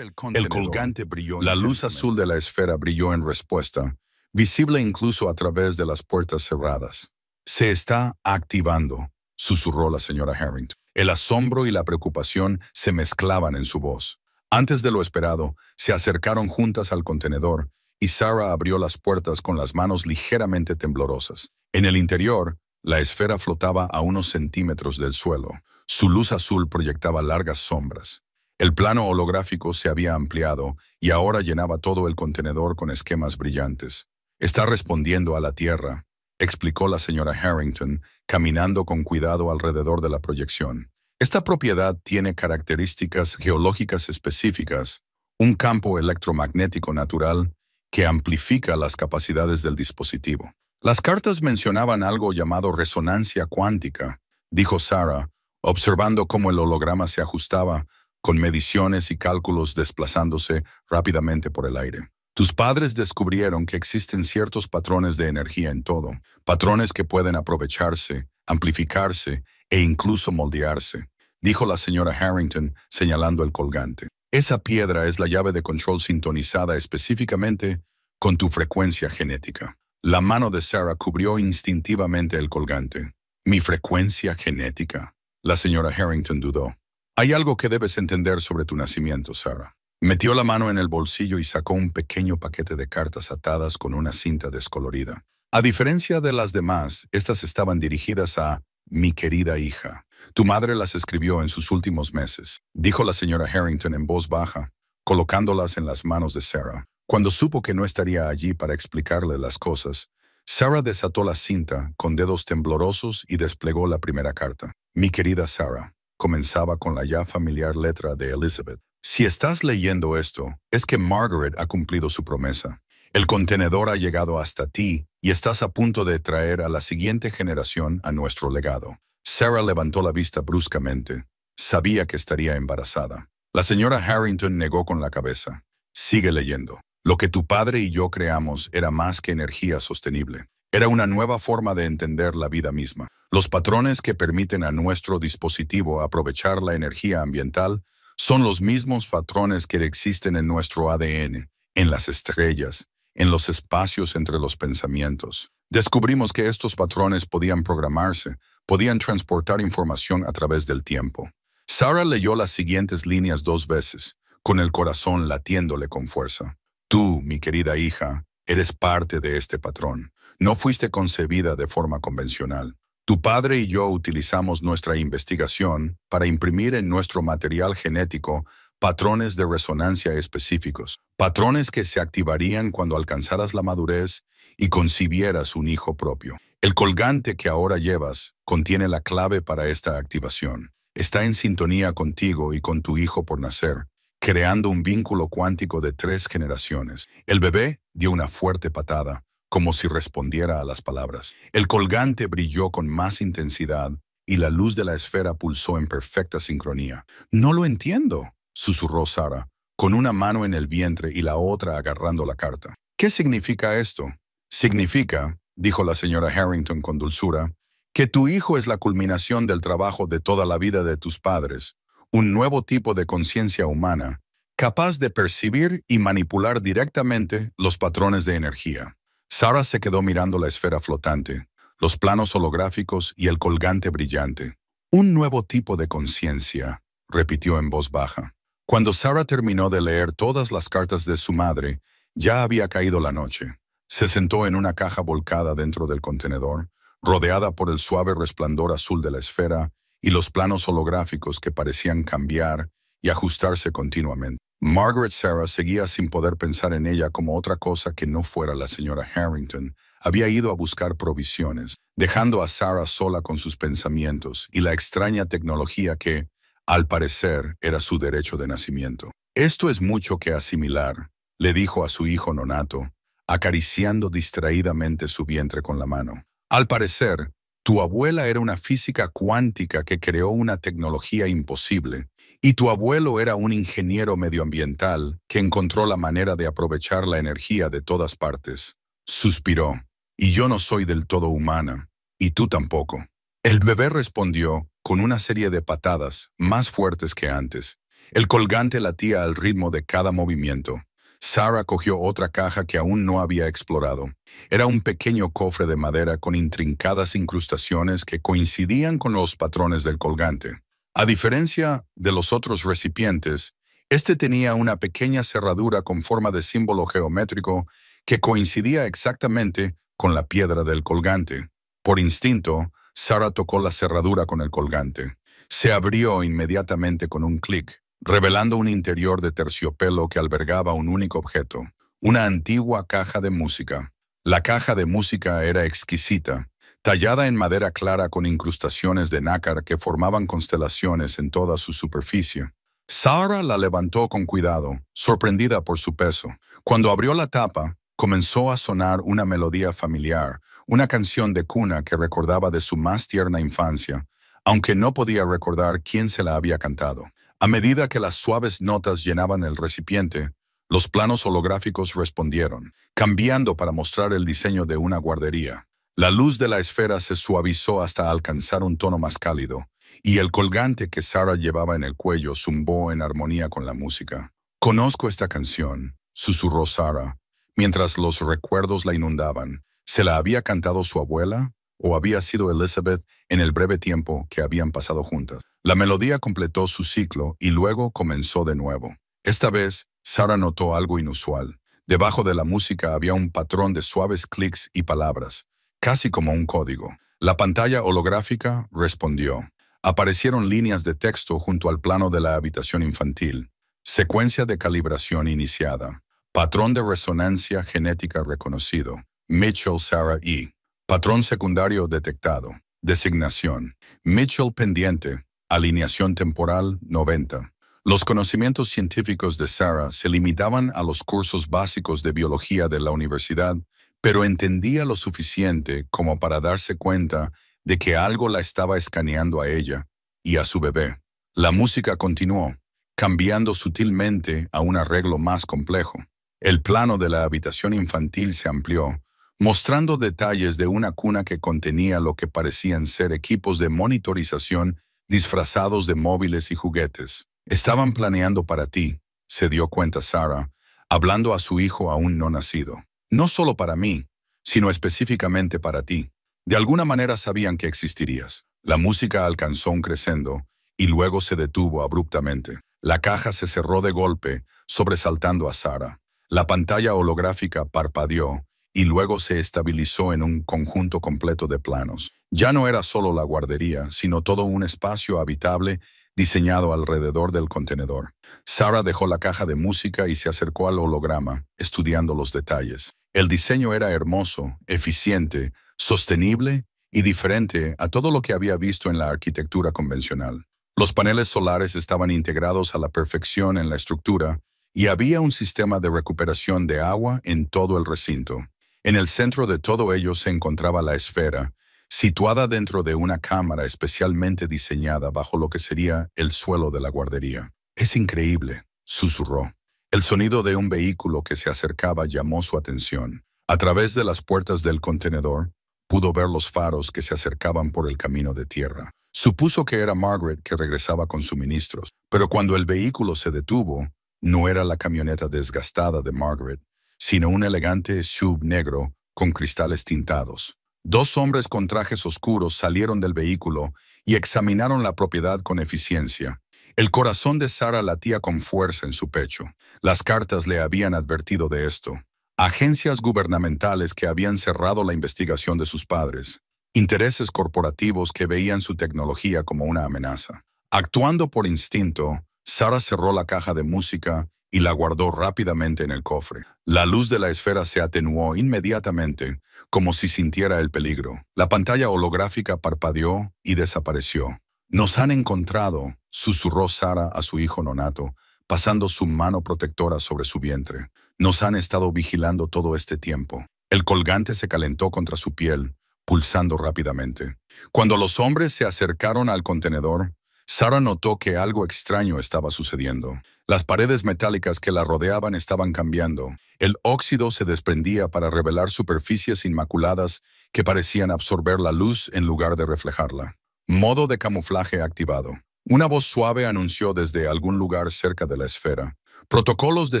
el colgante brilló. La luz azul de la esfera brilló en respuesta, visible incluso a través de las puertas cerradas. Se está activando, susurró la señora Harrington. El asombro y la preocupación se mezclaban en su voz. Antes de lo esperado, se acercaron juntas al contenedor y Sarah abrió las puertas con las manos ligeramente temblorosas. En el interior, la esfera flotaba a unos centímetros del suelo. Su luz azul proyectaba largas sombras. El plano holográfico se había ampliado y ahora llenaba todo el contenedor con esquemas brillantes. Está respondiendo a la Tierra, explicó la señora Harrington, caminando con cuidado alrededor de la proyección. Esta propiedad tiene características geológicas específicas, un campo electromagnético natural que amplifica las capacidades del dispositivo. Las cartas mencionaban algo llamado resonancia cuántica, dijo Sarah, observando cómo el holograma se ajustaba, con mediciones y cálculos desplazándose rápidamente por el aire. Tus padres descubrieron que existen ciertos patrones de energía en todo, patrones que pueden aprovecharse, amplificarse e incluso moldearse, dijo la señora Harrington señalando el colgante. Esa piedra es la llave de control sintonizada específicamente con tu frecuencia genética. La mano de Sarah cubrió instintivamente el colgante. ¿Mi frecuencia genética? La señora Harrington dudó. Hay algo que debes entender sobre tu nacimiento, Sarah. Metió la mano en el bolsillo y sacó un pequeño paquete de cartas atadas con una cinta descolorida. A diferencia de las demás, estas estaban dirigidas a mi querida hija. Tu madre las escribió en sus últimos meses, dijo la señora Harrington en voz baja, colocándolas en las manos de Sarah. Cuando supo que no estaría allí para explicarle las cosas, Sarah desató la cinta con dedos temblorosos y desplegó la primera carta. Mi querida Sarah, comenzaba con la ya familiar letra de Elizabeth. Si estás leyendo esto, es que Margaret ha cumplido su promesa. El contenedor ha llegado hasta ti y estás a punto de traer a la siguiente generación a nuestro legado. Sarah levantó la vista bruscamente. Sabía que estaría embarazada. La señora Harrington negó con la cabeza. Sigue leyendo. Lo que tu padre y yo creamos era más que energía sostenible. Era una nueva forma de entender la vida misma. Los patrones que permiten a nuestro dispositivo aprovechar la energía ambiental son los mismos patrones que existen en nuestro ADN, en las estrellas, en los espacios entre los pensamientos. Descubrimos que estos patrones podían programarse, podían transportar información a través del tiempo. Sarah leyó las siguientes líneas 2 veces, con el corazón latiéndole con fuerza. Tú, mi querida hija, eres parte de este patrón. No fuiste concebida de forma convencional. Tu padre y yo utilizamos nuestra investigación para imprimir en nuestro material genético patrones de resonancia específicos, patrones que se activarían cuando alcanzaras la madurez y concibieras un hijo propio. El colgante que ahora llevas contiene la clave para esta activación. Está en sintonía contigo y con tu hijo por nacer, creando un vínculo cuántico de 3 generaciones. El bebé dio una fuerte patada, como si respondiera a las palabras. El colgante brilló con más intensidad y la luz de la esfera pulsó en perfecta sincronía. «No lo entiendo», susurró Sarah, con una mano en el vientre y la otra agarrando la carta. «¿Qué significa esto?» «Significa», dijo la señora Harrington con dulzura, «que tu hijo es la culminación del trabajo de toda la vida de tus padres, un nuevo tipo de conciencia humana, capaz de percibir y manipular directamente los patrones de energía». Sarah se quedó mirando la esfera flotante, los planos holográficos y el colgante brillante. «Un nuevo tipo de conciencia», repitió en voz baja. Cuando Sarah terminó de leer todas las cartas de su madre, ya había caído la noche. Se sentó en una caja volcada dentro del contenedor, rodeada por el suave resplandor azul de la esfera y los planos holográficos que parecían cambiar y ajustarse continuamente. Margaret Sarah seguía sin poder pensar en ella como otra cosa que no fuera la señora Harrington. Había ido a buscar provisiones, dejando a Sarah sola con sus pensamientos y la extraña tecnología que, al parecer, era su derecho de nacimiento. «Esto es mucho que asimilar», le dijo a su hijo nonato, acariciando distraídamente su vientre con la mano. «Al parecer, tu abuela era una física cuántica que creó una tecnología imposible, y tu abuelo era un ingeniero medioambiental que encontró la manera de aprovechar la energía de todas partes». Suspiró. «Y yo no soy del todo humana, y tú tampoco». El bebé respondió con una serie de patadas más fuertes que antes. El colgante latía al ritmo de cada movimiento. Sarah cogió otra caja que aún no había explorado. Era un pequeño cofre de madera con intrincadas incrustaciones que coincidían con los patrones del colgante. A diferencia de los otros recipientes, este tenía una pequeña cerradura con forma de símbolo geométrico que coincidía exactamente con la piedra del colgante. Por instinto, Sarah tocó la cerradura con el colgante. Se abrió inmediatamente con un clic, revelando un interior de terciopelo que albergaba un único objeto, una antigua caja de música. La caja de música era exquisita, tallada en madera clara con incrustaciones de nácar que formaban constelaciones en toda su superficie. Sarah la levantó con cuidado, sorprendida por su peso. Cuando abrió la tapa, comenzó a sonar una melodía familiar, una canción de cuna que recordaba de su más tierna infancia, aunque no podía recordar quién se la había cantado. A medida que las suaves notas llenaban el recipiente, los planos holográficos respondieron, cambiando para mostrar el diseño de una guardería. La luz de la esfera se suavizó hasta alcanzar un tono más cálido, y el colgante que Sarah llevaba en el cuello zumbó en armonía con la música. «Conozco esta canción», susurró Sarah, mientras los recuerdos la inundaban. ¿Se la había cantado su abuela? ¿O había sido Elizabeth en el breve tiempo que habían pasado juntas? La melodía completó su ciclo y luego comenzó de nuevo. Esta vez, Sarah notó algo inusual. Debajo de la música había un patrón de suaves clics y palabras, casi como un código. La pantalla holográfica respondió. Aparecieron líneas de texto junto al plano de la habitación infantil. Secuencia de calibración iniciada. Patrón de resonancia genética reconocido. Mitchell Sarah E. Patrón secundario detectado. Designación. Mitchell pendiente. Alineación temporal 90. Los conocimientos científicos de Sarah se limitaban a los cursos básicos de biología de la universidad, pero entendía lo suficiente como para darse cuenta de que algo la estaba escaneando a ella y a su bebé. La música continuó, cambiando sutilmente a un arreglo más complejo. El plano de la habitación infantil se amplió, mostrando detalles de una cuna que contenía lo que parecían ser equipos de monitorización disfrazados de móviles y juguetes. «Estaban planeando para ti», se dio cuenta Sarah, hablando a su hijo aún no nacido. «No solo para mí, sino específicamente para ti. De alguna manera sabían que existirías». La música alcanzó un crescendo y luego se detuvo abruptamente. La caja se cerró de golpe, sobresaltando a Sarah. La pantalla holográfica parpadeó y luego se estabilizó en un conjunto completo de planos. Ya no era solo la guardería, sino todo un espacio habitable diseñado alrededor del contenedor. Sarah dejó la caja de música y se acercó al holograma, estudiando los detalles. El diseño era hermoso, eficiente, sostenible y diferente a todo lo que había visto en la arquitectura convencional. Los paneles solares estaban integrados a la perfección en la estructura y había un sistema de recuperación de agua en todo el recinto. En el centro de todo ello se encontraba la esfera, situada dentro de una cámara especialmente diseñada bajo lo que sería el suelo de la guardería. «Es increíble», susurró. El sonido de un vehículo que se acercaba llamó su atención. A través de las puertas del contenedor, pudo ver los faros que se acercaban por el camino de tierra. Supuso que era Margaret que regresaba con suministros, pero cuando el vehículo se detuvo, no era la camioneta desgastada de Margaret, sino un elegante SUV negro con cristales tintados. Dos hombres con trajes oscuros salieron del vehículo y examinaron la propiedad con eficiencia. El corazón de Sarah latía con fuerza en su pecho. Las cartas le habían advertido de esto. Agencias gubernamentales que habían cerrado la investigación de sus padres. Intereses corporativos que veían su tecnología como una amenaza. Actuando por instinto, Sarah cerró la caja de música y la guardó rápidamente en el cofre. La luz de la esfera se atenuó inmediatamente, como si sintiera el peligro. La pantalla holográfica parpadeó y desapareció. «Nos han encontrado», susurró Sarah a su hijo nonato, pasando su mano protectora sobre su vientre. «Nos han estado vigilando todo este tiempo». El colgante se calentó contra su piel, pulsando rápidamente. Cuando los hombres se acercaron al contenedor, Sarah notó que algo extraño estaba sucediendo. Las paredes metálicas que la rodeaban estaban cambiando. El óxido se desprendía para revelar superficies inmaculadas que parecían absorber la luz en lugar de reflejarla. Modo de camuflaje activado. Una voz suave anunció desde algún lugar cerca de la esfera. Protocolos de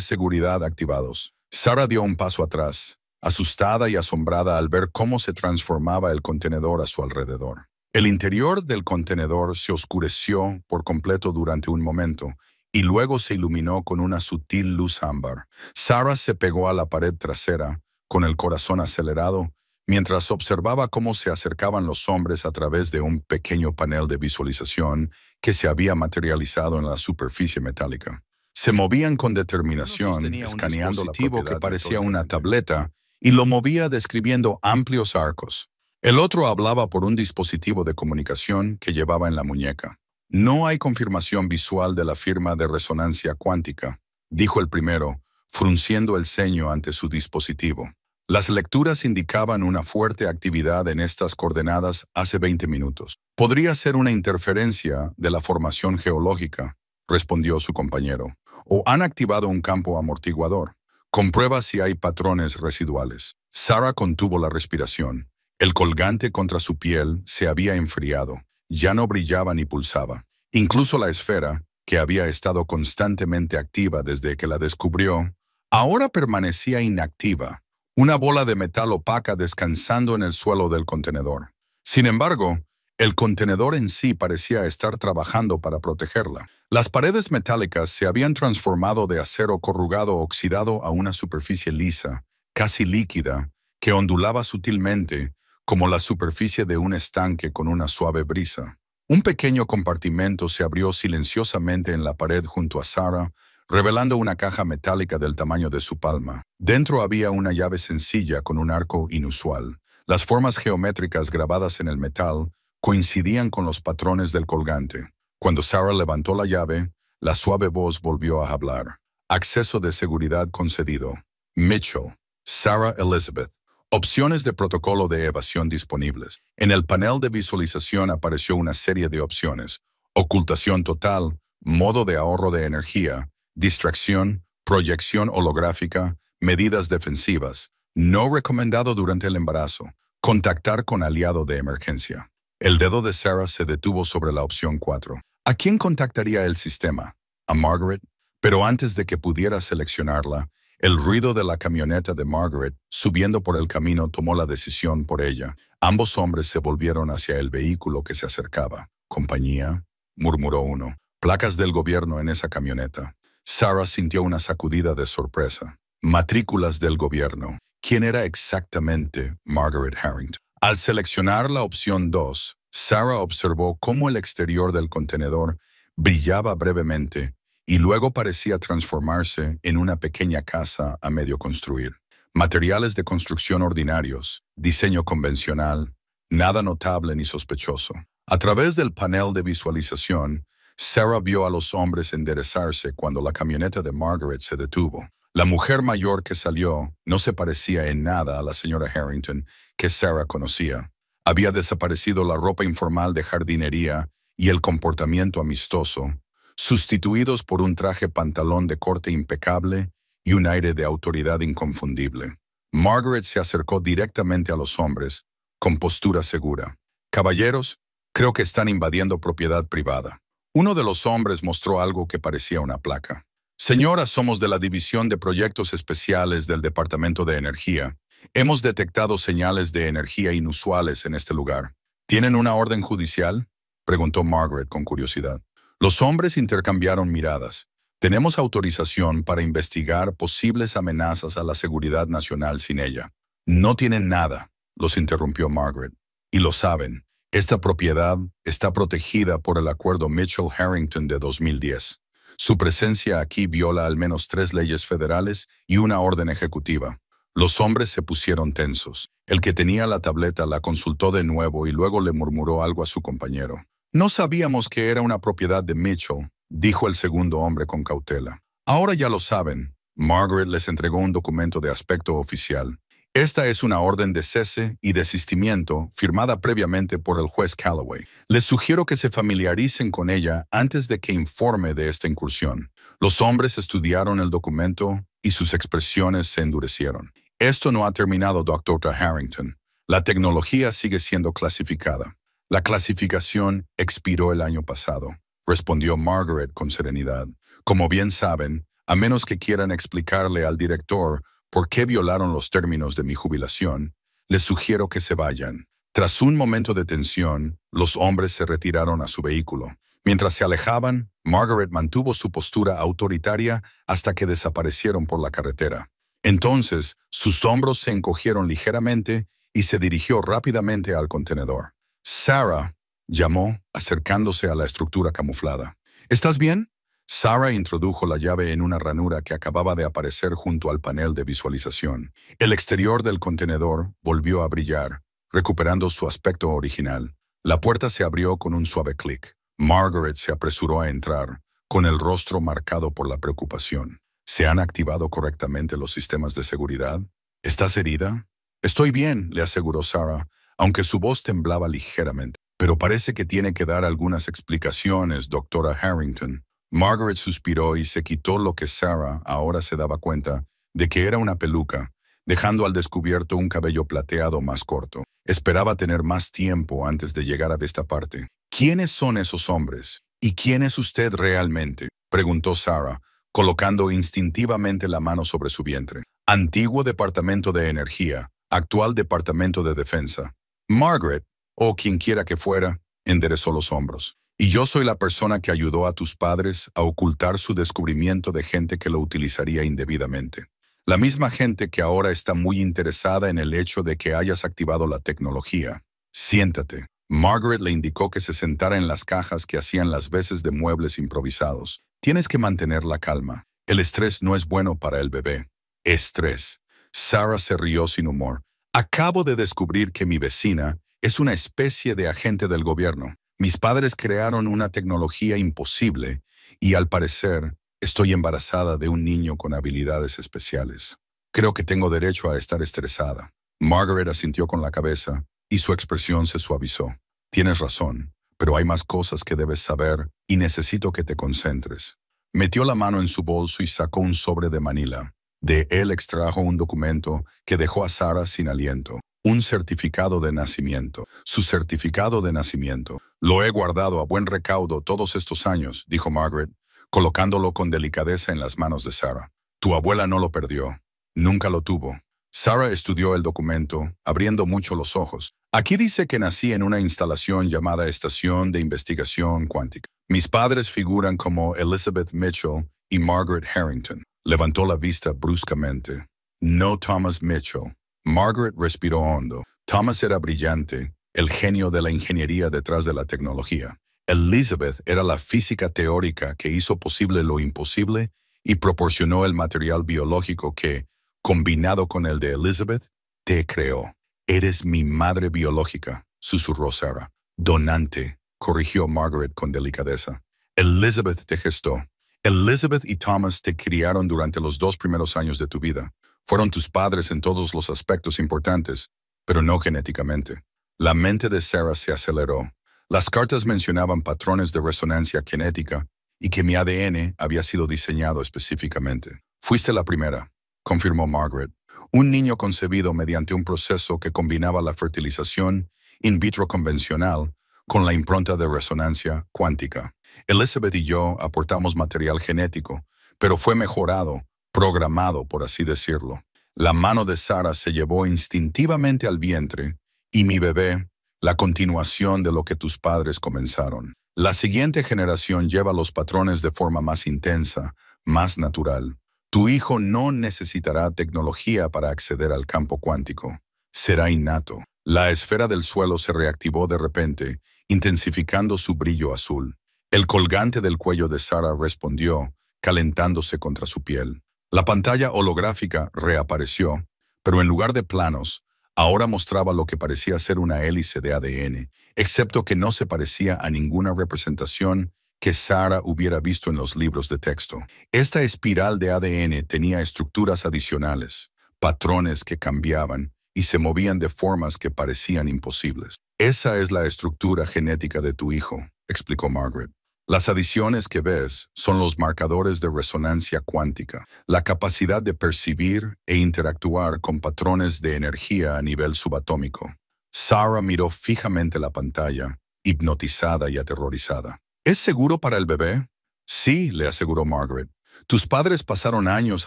seguridad activados. Sarah dio un paso atrás, asustada y asombrada al ver cómo se transformaba el contenedor a su alrededor. El interior del contenedor se oscureció por completo durante un momento y luego se iluminó con una sutil luz ámbar. Sarah se pegó a la pared trasera, con el corazón acelerado, mientras observaba cómo se acercaban los hombres a través de un pequeño panel de visualización que se había materializado en la superficie metálica. Se movían con determinación, escaneando la propiedad que parecía una tableta, y lo movía describiendo amplios arcos. El otro hablaba por un dispositivo de comunicación que llevaba en la muñeca. «No hay confirmación visual de la firma de resonancia cuántica», dijo el primero, frunciendo el ceño ante su dispositivo. Las lecturas indicaban una fuerte actividad en estas coordenadas hace 20 minutos. «Podría ser una interferencia de la formación geológica», respondió su compañero. «O han activado un campo amortiguador. Comprueba si hay patrones residuales». Sarah contuvo la respiración. El colgante contra su piel se había enfriado. Ya no brillaba ni pulsaba. Incluso la esfera, que había estado constantemente activa desde que la descubrió, ahora permanecía inactiva. Una bola de metal opaca descansando en el suelo del contenedor. Sin embargo, el contenedor en sí parecía estar trabajando para protegerla. Las paredes metálicas se habían transformado de acero corrugado oxidado a una superficie lisa, casi líquida, que ondulaba sutilmente, como la superficie de un estanque con una suave brisa. Un pequeño compartimento se abrió silenciosamente en la pared junto a Sarah, revelando una caja metálica del tamaño de su palma. Dentro había una llave sencilla con un arco inusual. Las formas geométricas grabadas en el metal coincidían con los patrones del colgante. Cuando Sarah levantó la llave, la suave voz volvió a hablar. «Acceso de seguridad concedido. Mitchell, Sarah Elizabeth. Opciones de protocolo de evasión disponibles». En el panel de visualización apareció una serie de opciones: ocultación total, modo de ahorro de energía, distracción, proyección holográfica, medidas defensivas, no recomendado durante el embarazo, contactar con aliado de emergencia. El dedo de Sarah se detuvo sobre la opción 4. ¿A quién contactaría el sistema? ¿A Margaret? Pero antes de que pudiera seleccionarla, el ruido de la camioneta de Margaret subiendo por el camino tomó la decisión por ella. Ambos hombres se volvieron hacia el vehículo que se acercaba. «Compañía», murmuró uno. «Placas del gobierno en esa camioneta». Sarah sintió una sacudida de sorpresa. Matrículas del gobierno. ¿Quién era exactamente Margaret Harrington? Al seleccionar la opción 2, Sarah observó cómo el exterior del contenedor brillaba brevemente y luego parecía transformarse en una pequeña casa a medio construir. Materiales de construcción ordinarios, diseño convencional, nada notable ni sospechoso. A través del panel de visualización, Sarah vio a los hombres enderezarse cuando la camioneta de Margaret se detuvo. La mujer mayor que salió no se parecía en nada a la señora Harrington que Sarah conocía. Había desaparecido la ropa informal de jardinería y el comportamiento amistoso, sustituidos por un traje pantalón de corte impecable y un aire de autoridad inconfundible. Margaret se acercó directamente a los hombres, con postura segura. «Caballeros, creo que están invadiendo propiedad privada». Uno de los hombres mostró algo que parecía una placa. «Señora, somos de la División de Proyectos Especiales del Departamento de Energía. Hemos detectado señales de energía inusuales en este lugar». «¿Tienen una orden judicial?», preguntó Margaret con curiosidad. Los hombres intercambiaron miradas. «Tenemos autorización para investigar posibles amenazas a la seguridad nacional sin ella». «No tienen nada», los interrumpió Margaret. «Y lo saben. Esta propiedad está protegida por el acuerdo Mitchell-Harrington de 2010. Su presencia aquí viola al menos 3 leyes federales y una orden ejecutiva». Los hombres se pusieron tensos. El que tenía la tableta la consultó de nuevo y luego le murmuró algo a su compañero. «No sabíamos que era una propiedad de Mitchell», dijo el segundo hombre con cautela. «Ahora ya lo saben». Margaret les entregó un documento de aspecto oficial. «Esta es una orden de cese y desistimiento firmada previamente por el juez Calloway. Les sugiero que se familiaricen con ella antes de que informe de esta incursión». Los hombres estudiaron el documento y sus expresiones se endurecieron. «Esto no ha terminado, Dr. Harrington. La tecnología sigue siendo clasificada». «La clasificación expiró el año pasado», respondió Margaret con serenidad. «Como bien saben, a menos que quieran explicarle al director por qué violaron los términos de mi jubilación, les sugiero que se vayan». Tras un momento de tensión, los hombres se retiraron a su vehículo. Mientras se alejaban, Margaret mantuvo su postura autoritaria hasta que desaparecieron por la carretera. Entonces, sus hombros se encogieron ligeramente y se dirigió rápidamente al contenedor. «Sarah», llamó, acercándose a la estructura camuflada. «¿Estás bien?». Sarah introdujo la llave en una ranura que acababa de aparecer junto al panel de visualización. El exterior del contenedor volvió a brillar, recuperando su aspecto original. La puerta se abrió con un suave clic. Margaret se apresuró a entrar, con el rostro marcado por la preocupación. «¿Se han activado correctamente los sistemas de seguridad? ¿Estás herida?». «Estoy bien», le aseguró Sarah, aunque su voz temblaba ligeramente. «Pero parece que tiene que dar algunas explicaciones, doctora Harrington». Margaret suspiró y se quitó lo que Sarah ahora se daba cuenta de que era una peluca, dejando al descubierto un cabello plateado más corto. Esperaba tener más tiempo antes de llegar a esta parte. «¿Quiénes son esos hombres? ¿Y quién es usted realmente?», preguntó Sarah, colocando instintivamente la mano sobre su vientre. «Antiguo Departamento de Energía, actual Departamento de Defensa». Margaret, o quien quiera que fuera, enderezó los hombros. «Y yo soy la persona que ayudó a tus padres a ocultar su descubrimiento de gente que lo utilizaría indebidamente. La misma gente que ahora está muy interesada en el hecho de que hayas activado la tecnología. Siéntate». Margaret le indicó que se sentara en las cajas que hacían las veces de muebles improvisados. «Tienes que mantener la calma. El estrés no es bueno para el bebé». «Estrés». Sarah se rió sin humor. «Acabo de descubrir que mi vecina es una especie de agente del gobierno. Mis padres crearon una tecnología imposible y, al parecer, estoy embarazada de un niño con habilidades especiales. Creo que tengo derecho a estar estresada». Margaret asintió con la cabeza y su expresión se suavizó. «Tienes razón, pero hay más cosas que debes saber y necesito que te concentres». Metió la mano en su bolso y sacó un sobre de Manila. De él extrajo un documento que dejó a Sarah sin aliento. Un certificado de nacimiento. «Su certificado de nacimiento. Lo he guardado a buen recaudo todos estos años», dijo Margaret, colocándolo con delicadeza en las manos de Sarah. «Tu abuela no lo perdió. Nunca lo tuvo». Sarah estudió el documento, abriendo mucho los ojos. «Aquí dice que nací en una instalación llamada Estación de Investigación Cuántica. Mis padres figuran como Elizabeth Mitchell y Margaret Harrington». Levantó la vista bruscamente. «No Thomas Mitchell». Margaret respiró hondo. Thomas era brillante, el genio de la ingeniería detrás de la tecnología. Elizabeth era la física teórica que hizo posible lo imposible y proporcionó el material biológico que, combinado con el de Elizabeth, te creó. «Eres mi madre biológica», susurró Sarah. «Donante», corrigió Margaret con delicadeza. «Elizabeth te gestó. Elizabeth y Thomas te criaron durante los 2 primeros años de tu vida. Fueron tus padres en todos los aspectos importantes, pero no genéticamente. La mente de Sarah se aceleró. Las cartas mencionaban patrones de resonancia genética y que mi ADN había sido diseñado específicamente. Fuiste la primera, confirmó Margaret. Un niño concebido mediante un proceso que combinaba la fertilización in vitro convencional con la impronta de resonancia cuántica. Elizabeth y yo aportamos material genético, pero fue mejorado, programado, por así decirlo. La mano de Sarah se llevó instintivamente al vientre y mi bebé, la continuación de lo que tus padres comenzaron. La siguiente generación lleva los patrones de forma más intensa, más natural. Tu hijo no necesitará tecnología para acceder al campo cuántico. Será innato. La esfera del suelo se reactivó de repente, intensificando su brillo azul. El colgante del cuello de Sarah respondió, calentándose contra su piel. La pantalla holográfica reapareció, pero en lugar de planos, ahora mostraba lo que parecía ser una hélice de ADN, excepto que no se parecía a ninguna representación que Sarah hubiera visto en los libros de texto. Esta espiral de ADN tenía estructuras adicionales, patrones que cambiaban y se movían de formas que parecían imposibles. Esa es la estructura genética de tu hijo, explicó Margaret. Las adiciones que ves son los marcadores de resonancia cuántica, la capacidad de percibir e interactuar con patrones de energía a nivel subatómico. Sarah miró fijamente la pantalla, hipnotizada y aterrorizada. ¿Es seguro para el bebé? Sí, le aseguró Margaret. Tus padres pasaron años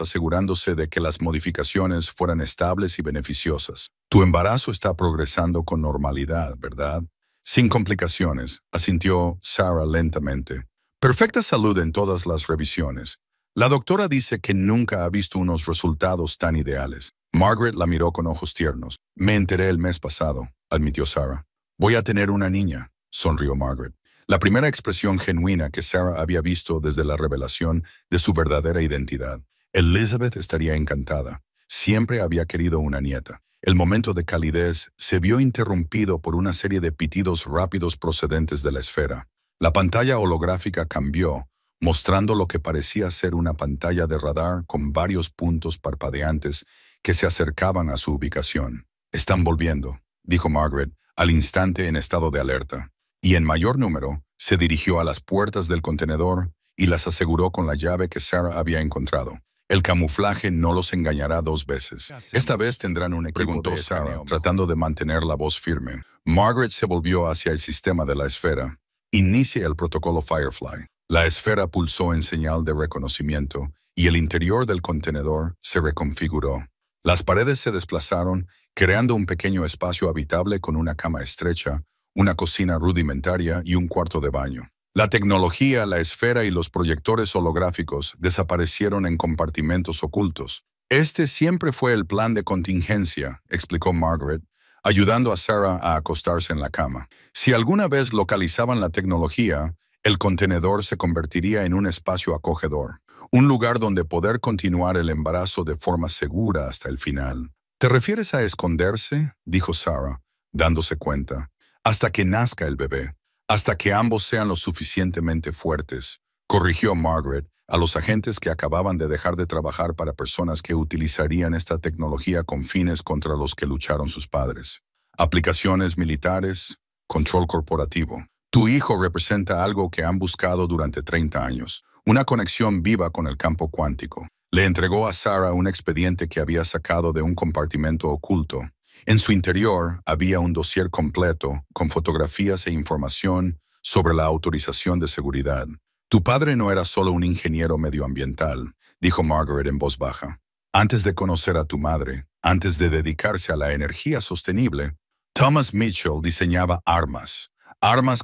asegurándose de que las modificaciones fueran estables y beneficiosas. Tu embarazo está progresando con normalidad, ¿verdad? Sin complicaciones, asintió Sarah lentamente. Perfecta salud en todas las revisiones. La doctora dice que nunca ha visto unos resultados tan ideales. Margaret la miró con ojos tiernos. Me enteré el mes pasado, admitió Sarah. Voy a tener una niña, sonrió Margaret. La primera expresión genuina que Sarah había visto desde la revelación de su verdadera identidad. Elizabeth estaría encantada. Siempre había querido una nieta. El momento de calidez se vio interrumpido por una serie de pitidos rápidos procedentes de la esfera. La pantalla holográfica cambió, mostrando lo que parecía ser una pantalla de radar con varios puntos parpadeantes que se acercaban a su ubicación. Están volviendo, dijo Margaret, al instante en estado de alerta. Y en mayor número, se dirigió a las puertas del contenedor y las aseguró con la llave que Sarah había encontrado. El camuflaje no los engañará 2 veces. Esta vez tendrán un equipo, preguntó Sarah, tratando de mantener la voz firme. Margaret se volvió hacia el sistema de la esfera. Inicia el protocolo Firefly. La esfera pulsó en señal de reconocimiento y el interior del contenedor se reconfiguró. Las paredes se desplazaron, creando un pequeño espacio habitable con una cama estrecha, una cocina rudimentaria y un cuarto de baño. La tecnología, la esfera y los proyectores holográficos desaparecieron en compartimentos ocultos. Este siempre fue el plan de contingencia, explicó Margaret, ayudando a Sarah a acostarse en la cama. Si alguna vez localizaban la tecnología, el contenedor se convertiría en un espacio acogedor, un lugar donde poder continuar el embarazo de forma segura hasta el final. ¿Te refieres a esconderse?, dijo Sarah, dándose cuenta. Hasta que nazca el bebé, hasta que ambos sean lo suficientemente fuertes, corrigió Margaret a los agentes que acababan de dejar de trabajar para personas que utilizarían esta tecnología con fines contra los que lucharon sus padres. Aplicaciones militares, control corporativo. Tu hijo representa algo que han buscado durante 30 años, una conexión viva con el campo cuántico. Le entregó a Sarah un expediente que había sacado de un compartimento oculto. En su interior había un dossier completo con fotografías e información sobre la autorización de seguridad. Tu padre no era solo un ingeniero medioambiental, dijo Margaret en voz baja. Antes de conocer a tu madre, antes de dedicarse a la energía sostenible, Thomas Mitchell diseñaba armas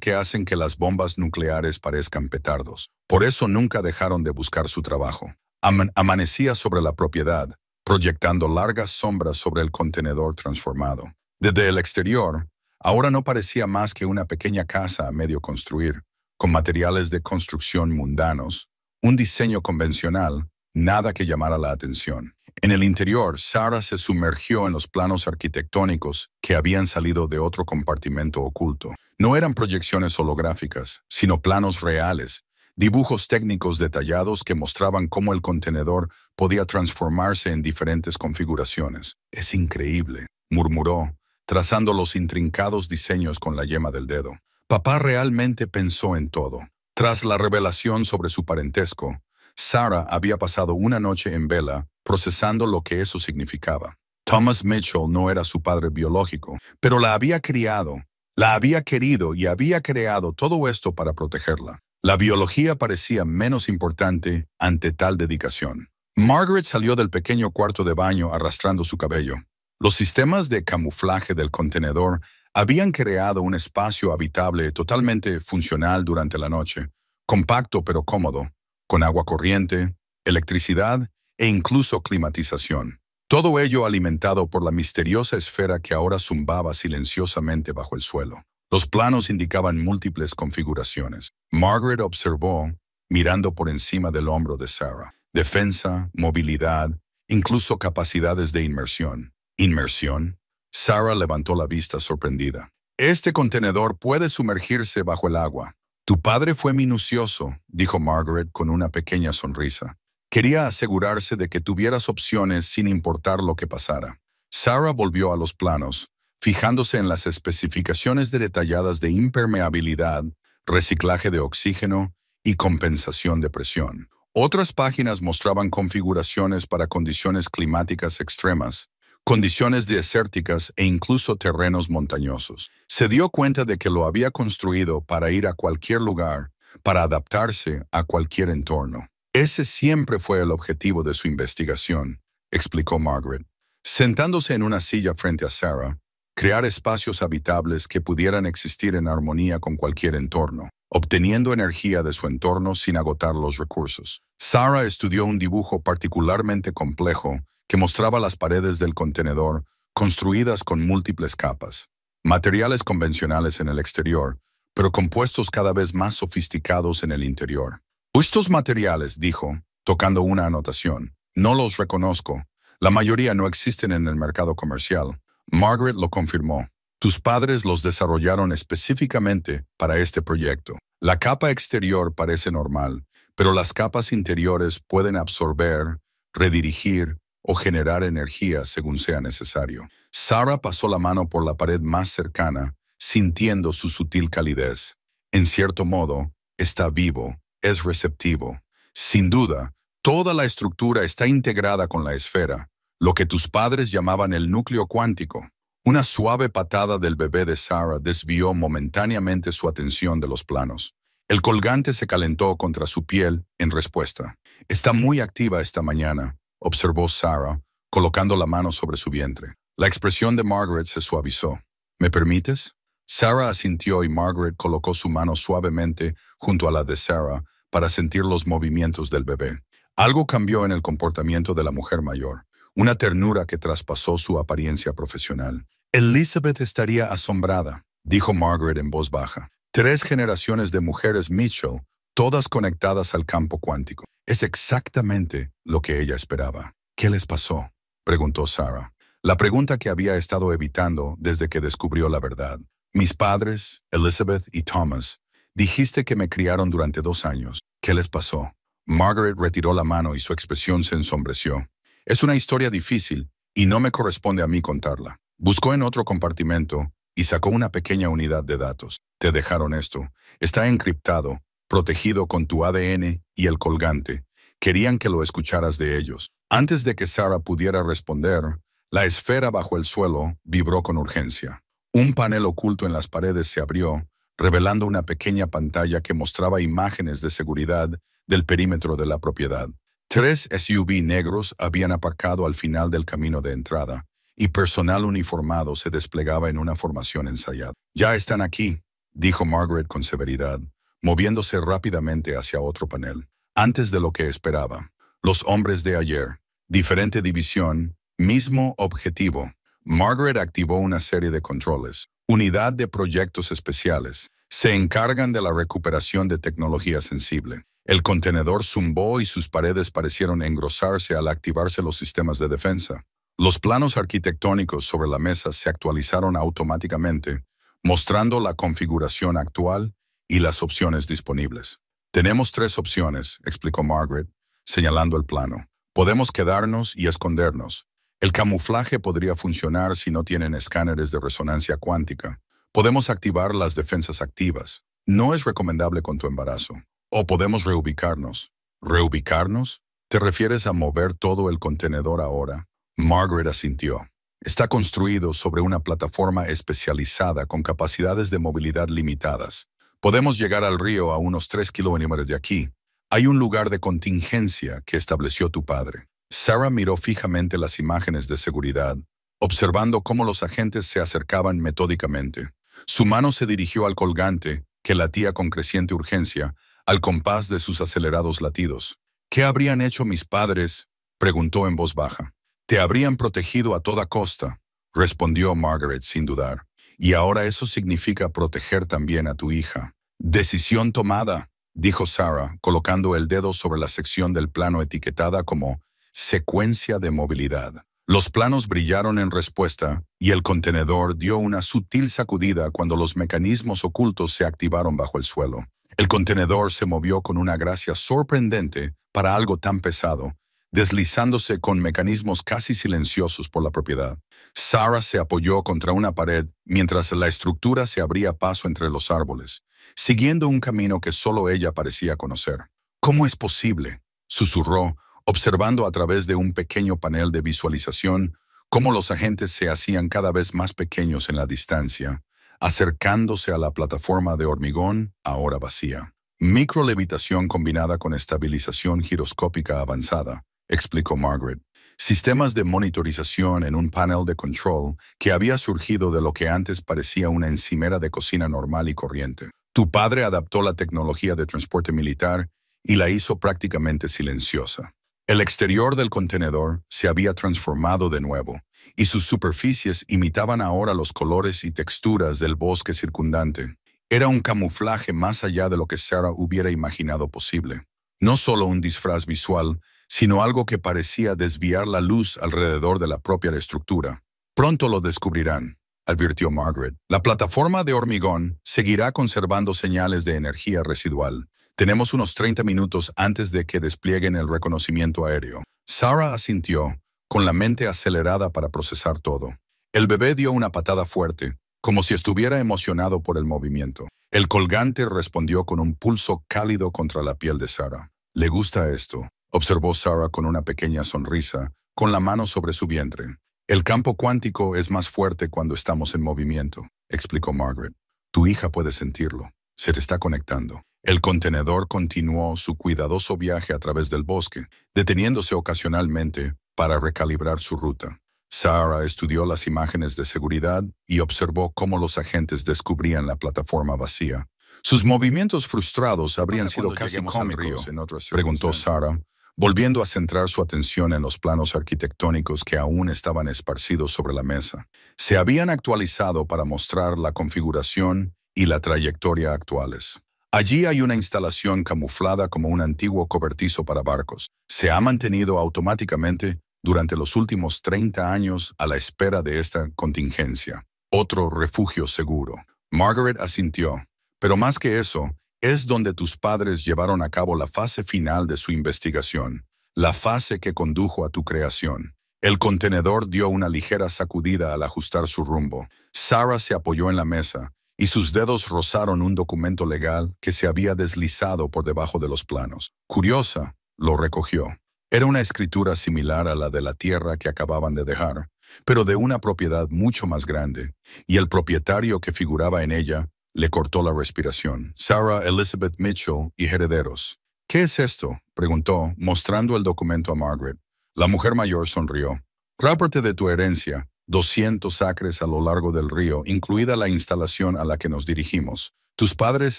que hacen que las bombas nucleares parezcan petardos. Por eso nunca dejaron de buscar su trabajo. Amanecía sobre la propiedad, proyectando largas sombras sobre el contenedor transformado. Desde el exterior, ahora no parecía más que una pequeña casa a medio construir, con materiales de construcción mundanos, un diseño convencional, nada que llamara la atención. En el interior, Sarah se sumergió en los planos arquitectónicos que habían salido de otro compartimento oculto. No eran proyecciones holográficas, sino planos reales, dibujos técnicos detallados que mostraban cómo el contenedor podía transformarse en diferentes configuraciones. «Es increíble», murmuró, trazando los intrincados diseños con la yema del dedo. Papá realmente pensó en todo. Tras la revelación sobre su parentesco, Sarah había pasado una noche en vela procesando lo que eso significaba. Thomas Mitchell no era su padre biológico, pero la había criado, la había querido y había creado todo esto para protegerla. La biología parecía menos importante ante tal dedicación. Margaret salió del pequeño cuarto de baño arrastrando su cabello. Los sistemas de camuflaje del contenedor habían creado un espacio habitable totalmente funcional durante la noche, compacto pero cómodo, con agua corriente, electricidad e incluso climatización. Todo ello alimentado por la misteriosa esfera que ahora zumbaba silenciosamente bajo el suelo. Los planos indicaban múltiples configuraciones. Margaret observó, mirando por encima del hombro de Sarah. Defensa, movilidad, incluso capacidades de inmersión. ¿Inmersión? Sarah levantó la vista sorprendida. Este contenedor puede sumergirse bajo el agua. Tu padre fue minucioso, dijo Margaret con una pequeña sonrisa. Quería asegurarse de que tuvieras opciones sin importar lo que pasara. Sarah volvió a los planos, fijándose en las especificaciones detalladas de impermeabilidad, reciclaje de oxígeno y compensación de presión. Otras páginas mostraban configuraciones para condiciones climáticas extremas, condiciones desérticas e incluso terrenos montañosos. Se dio cuenta de que lo había construido para ir a cualquier lugar, para adaptarse a cualquier entorno. Ese siempre fue el objetivo de su investigación, explicó Margaret. Sentándose en una silla frente a Sarah, crear espacios habitables que pudieran existir en armonía con cualquier entorno, obteniendo energía de su entorno sin agotar los recursos. Sarah estudió un dibujo particularmente complejo que mostraba las paredes del contenedor construidas con múltiples capas, materiales convencionales en el exterior, pero compuestos cada vez más sofisticados en el interior. Estos materiales, dijo, tocando una anotación, no los reconozco. La mayoría no existen en el mercado comercial. Margaret lo confirmó. Tus padres los desarrollaron específicamente para este proyecto. La capa exterior parece normal, pero las capas interiores pueden absorber, redirigir o generar energía según sea necesario. Sarah pasó la mano por la pared más cercana, sintiendo su sutil calidez. En cierto modo, está vivo. Es receptivo. Sin duda, toda la estructura está integrada con la esfera, lo que tus padres llamaban el núcleo cuántico. Una suave patada del bebé de Sarah desvió momentáneamente su atención de los planos. El colgante se calentó contra su piel en respuesta. Está muy activa esta mañana, observó Sarah, colocando la mano sobre su vientre. La expresión de Margaret se suavizó. ¿Me permites? Sarah asintió y Margaret colocó su mano suavemente junto a la de Sarah para sentir los movimientos del bebé. Algo cambió en el comportamiento de la mujer mayor, una ternura que traspasó su apariencia profesional. Elizabeth estaría asombrada, dijo Margaret en voz baja. 3 generaciones de mujeres Mitchell, todas conectadas al campo cuántico. Es exactamente lo que ella esperaba. ¿Qué les pasó?, preguntó Sarah. La pregunta que había estado evitando desde que descubrió la verdad. Mis padres, Elizabeth y Thomas, dijiste que me criaron durante 2 años. ¿Qué les pasó? Margaret retiró la mano y su expresión se ensombreció. Es una historia difícil y no me corresponde a mí contarla. Buscó en otro compartimento y sacó una pequeña unidad de datos. Te dejaron esto. Está encriptado, protegido con tu ADN y el colgante. Querían que lo escucharas de ellos. Antes de que Sarah pudiera responder, la esfera bajo el suelo vibró con urgencia. Un panel oculto en las paredes se abrió, revelando una pequeña pantalla que mostraba imágenes de seguridad del perímetro de la propiedad. 3 SUV negros habían aparcado al final del camino de entrada, y personal uniformado se desplegaba en una formación ensayada. «Ya están aquí», dijo Margaret con severidad, moviéndose rápidamente hacia otro panel. Antes de lo que esperaba. Los hombres de ayer. Diferente división, mismo objetivo. Margaret activó una serie de controles. Unidad de proyectos especiales. Se encargan de la recuperación de tecnología sensible. El contenedor zumbó y sus paredes parecieron engrosarse al activarse los sistemas de defensa. Los planos arquitectónicos sobre la mesa se actualizaron automáticamente, mostrando la configuración actual y las opciones disponibles. Tenemos tres opciones, explicó Margaret, señalando el plano. Podemos quedarnos y escondernos. El camuflaje podría funcionar si no tienen escáneres de resonancia cuántica. Podemos activar las defensas activas. No es recomendable con tu embarazo. O podemos reubicarnos. ¿Reubicarnos? ¿Te refieres a mover todo el contenedor ahora? Margaret asintió. Está construido sobre una plataforma especializada con capacidades de movilidad limitadas. Podemos llegar al río a unos 3 kilómetros de aquí. Hay un lugar de contingencia que estableció tu padre. Sarah miró fijamente las imágenes de seguridad, observando cómo los agentes se acercaban metódicamente. Su mano se dirigió al colgante, que latía con creciente urgencia, al compás de sus acelerados latidos. ¿Qué habrían hecho mis padres?, preguntó en voz baja. Te habrían protegido a toda costa, respondió Margaret sin dudar. Y ahora eso significa proteger también a tu hija. Decisión tomada, dijo Sarah, colocando el dedo sobre la sección del plano etiquetada como secuencia de movilidad. Los planos brillaron en respuesta y el contenedor dio una sutil sacudida cuando los mecanismos ocultos se activaron bajo el suelo. El contenedor se movió con una gracia sorprendente para algo tan pesado, deslizándose con mecanismos casi silenciosos por la propiedad. Sarah se apoyó contra una pared mientras la estructura se abría paso entre los árboles, siguiendo un camino que solo ella parecía conocer. ¿Cómo es posible?, susurró, observando a través de un pequeño panel de visualización cómo los agentes se hacían cada vez más pequeños en la distancia, acercándose a la plataforma de hormigón, ahora vacía. Microlevitación combinada con estabilización giroscópica avanzada, explicó Margaret. Sistemas de monitorización en un panel de control que había surgido de lo que antes parecía una encimera de cocina normal y corriente. Tu padre adaptó la tecnología de transporte militar y la hizo prácticamente silenciosa. El exterior del contenedor se había transformado de nuevo, y sus superficies imitaban ahora los colores y texturas del bosque circundante. Era un camuflaje más allá de lo que Sarah hubiera imaginado posible. No solo un disfraz visual, sino algo que parecía desviar la luz alrededor de la propia estructura. Pronto lo descubrirán, advirtió Margaret. La plataforma de hormigón seguirá conservando señales de energía residual. Tenemos unos 30 minutos antes de que desplieguen el reconocimiento aéreo. Sarah asintió, con la mente acelerada para procesar todo. El bebé dio una patada fuerte, como si estuviera emocionado por el movimiento. El colgante respondió con un pulso cálido contra la piel de Sarah. «¿Le gusta esto?», observó Sarah con una pequeña sonrisa, con la mano sobre su vientre. «El campo cuántico es más fuerte cuando estamos en movimiento», explicó Margaret. «Tu hija puede sentirlo. Se te está conectando». El contenedor continuó su cuidadoso viaje a través del bosque, deteniéndose ocasionalmente para recalibrar su ruta. Sarah estudió las imágenes de seguridad y observó cómo los agentes descubrían la plataforma vacía. Sus movimientos frustrados habrían sido casi cómicos en otras circunstancias, preguntó Sarah, volviendo a centrar su atención en los planos arquitectónicos que aún estaban esparcidos sobre la mesa. Se habían actualizado para mostrar la configuración y la trayectoria actuales. Allí hay una instalación camuflada como un antiguo cobertizo para barcos. Se ha mantenido automáticamente durante los últimos 30 años a la espera de esta contingencia. Otro refugio seguro. Margaret asintió. Pero más que eso, es donde tus padres llevaron a cabo la fase final de su investigación, la fase que condujo a tu creación. El contenedor dio una ligera sacudida al ajustar su rumbo. Sarah se apoyó en la mesa, y sus dedos rozaron un documento legal que se había deslizado por debajo de los planos. Curiosa, lo recogió. Era una escritura similar a la de la tierra que acababan de dejar, pero de una propiedad mucho más grande, y el propietario que figuraba en ella le cortó la respiración. Sarah Elizabeth Mitchell y herederos. «¿Qué es esto?», preguntó, mostrando el documento a Margaret. La mujer mayor sonrió. «Gran parte de tu herencia, 200 acres a lo largo del río, incluida la instalación a la que nos dirigimos. Tus padres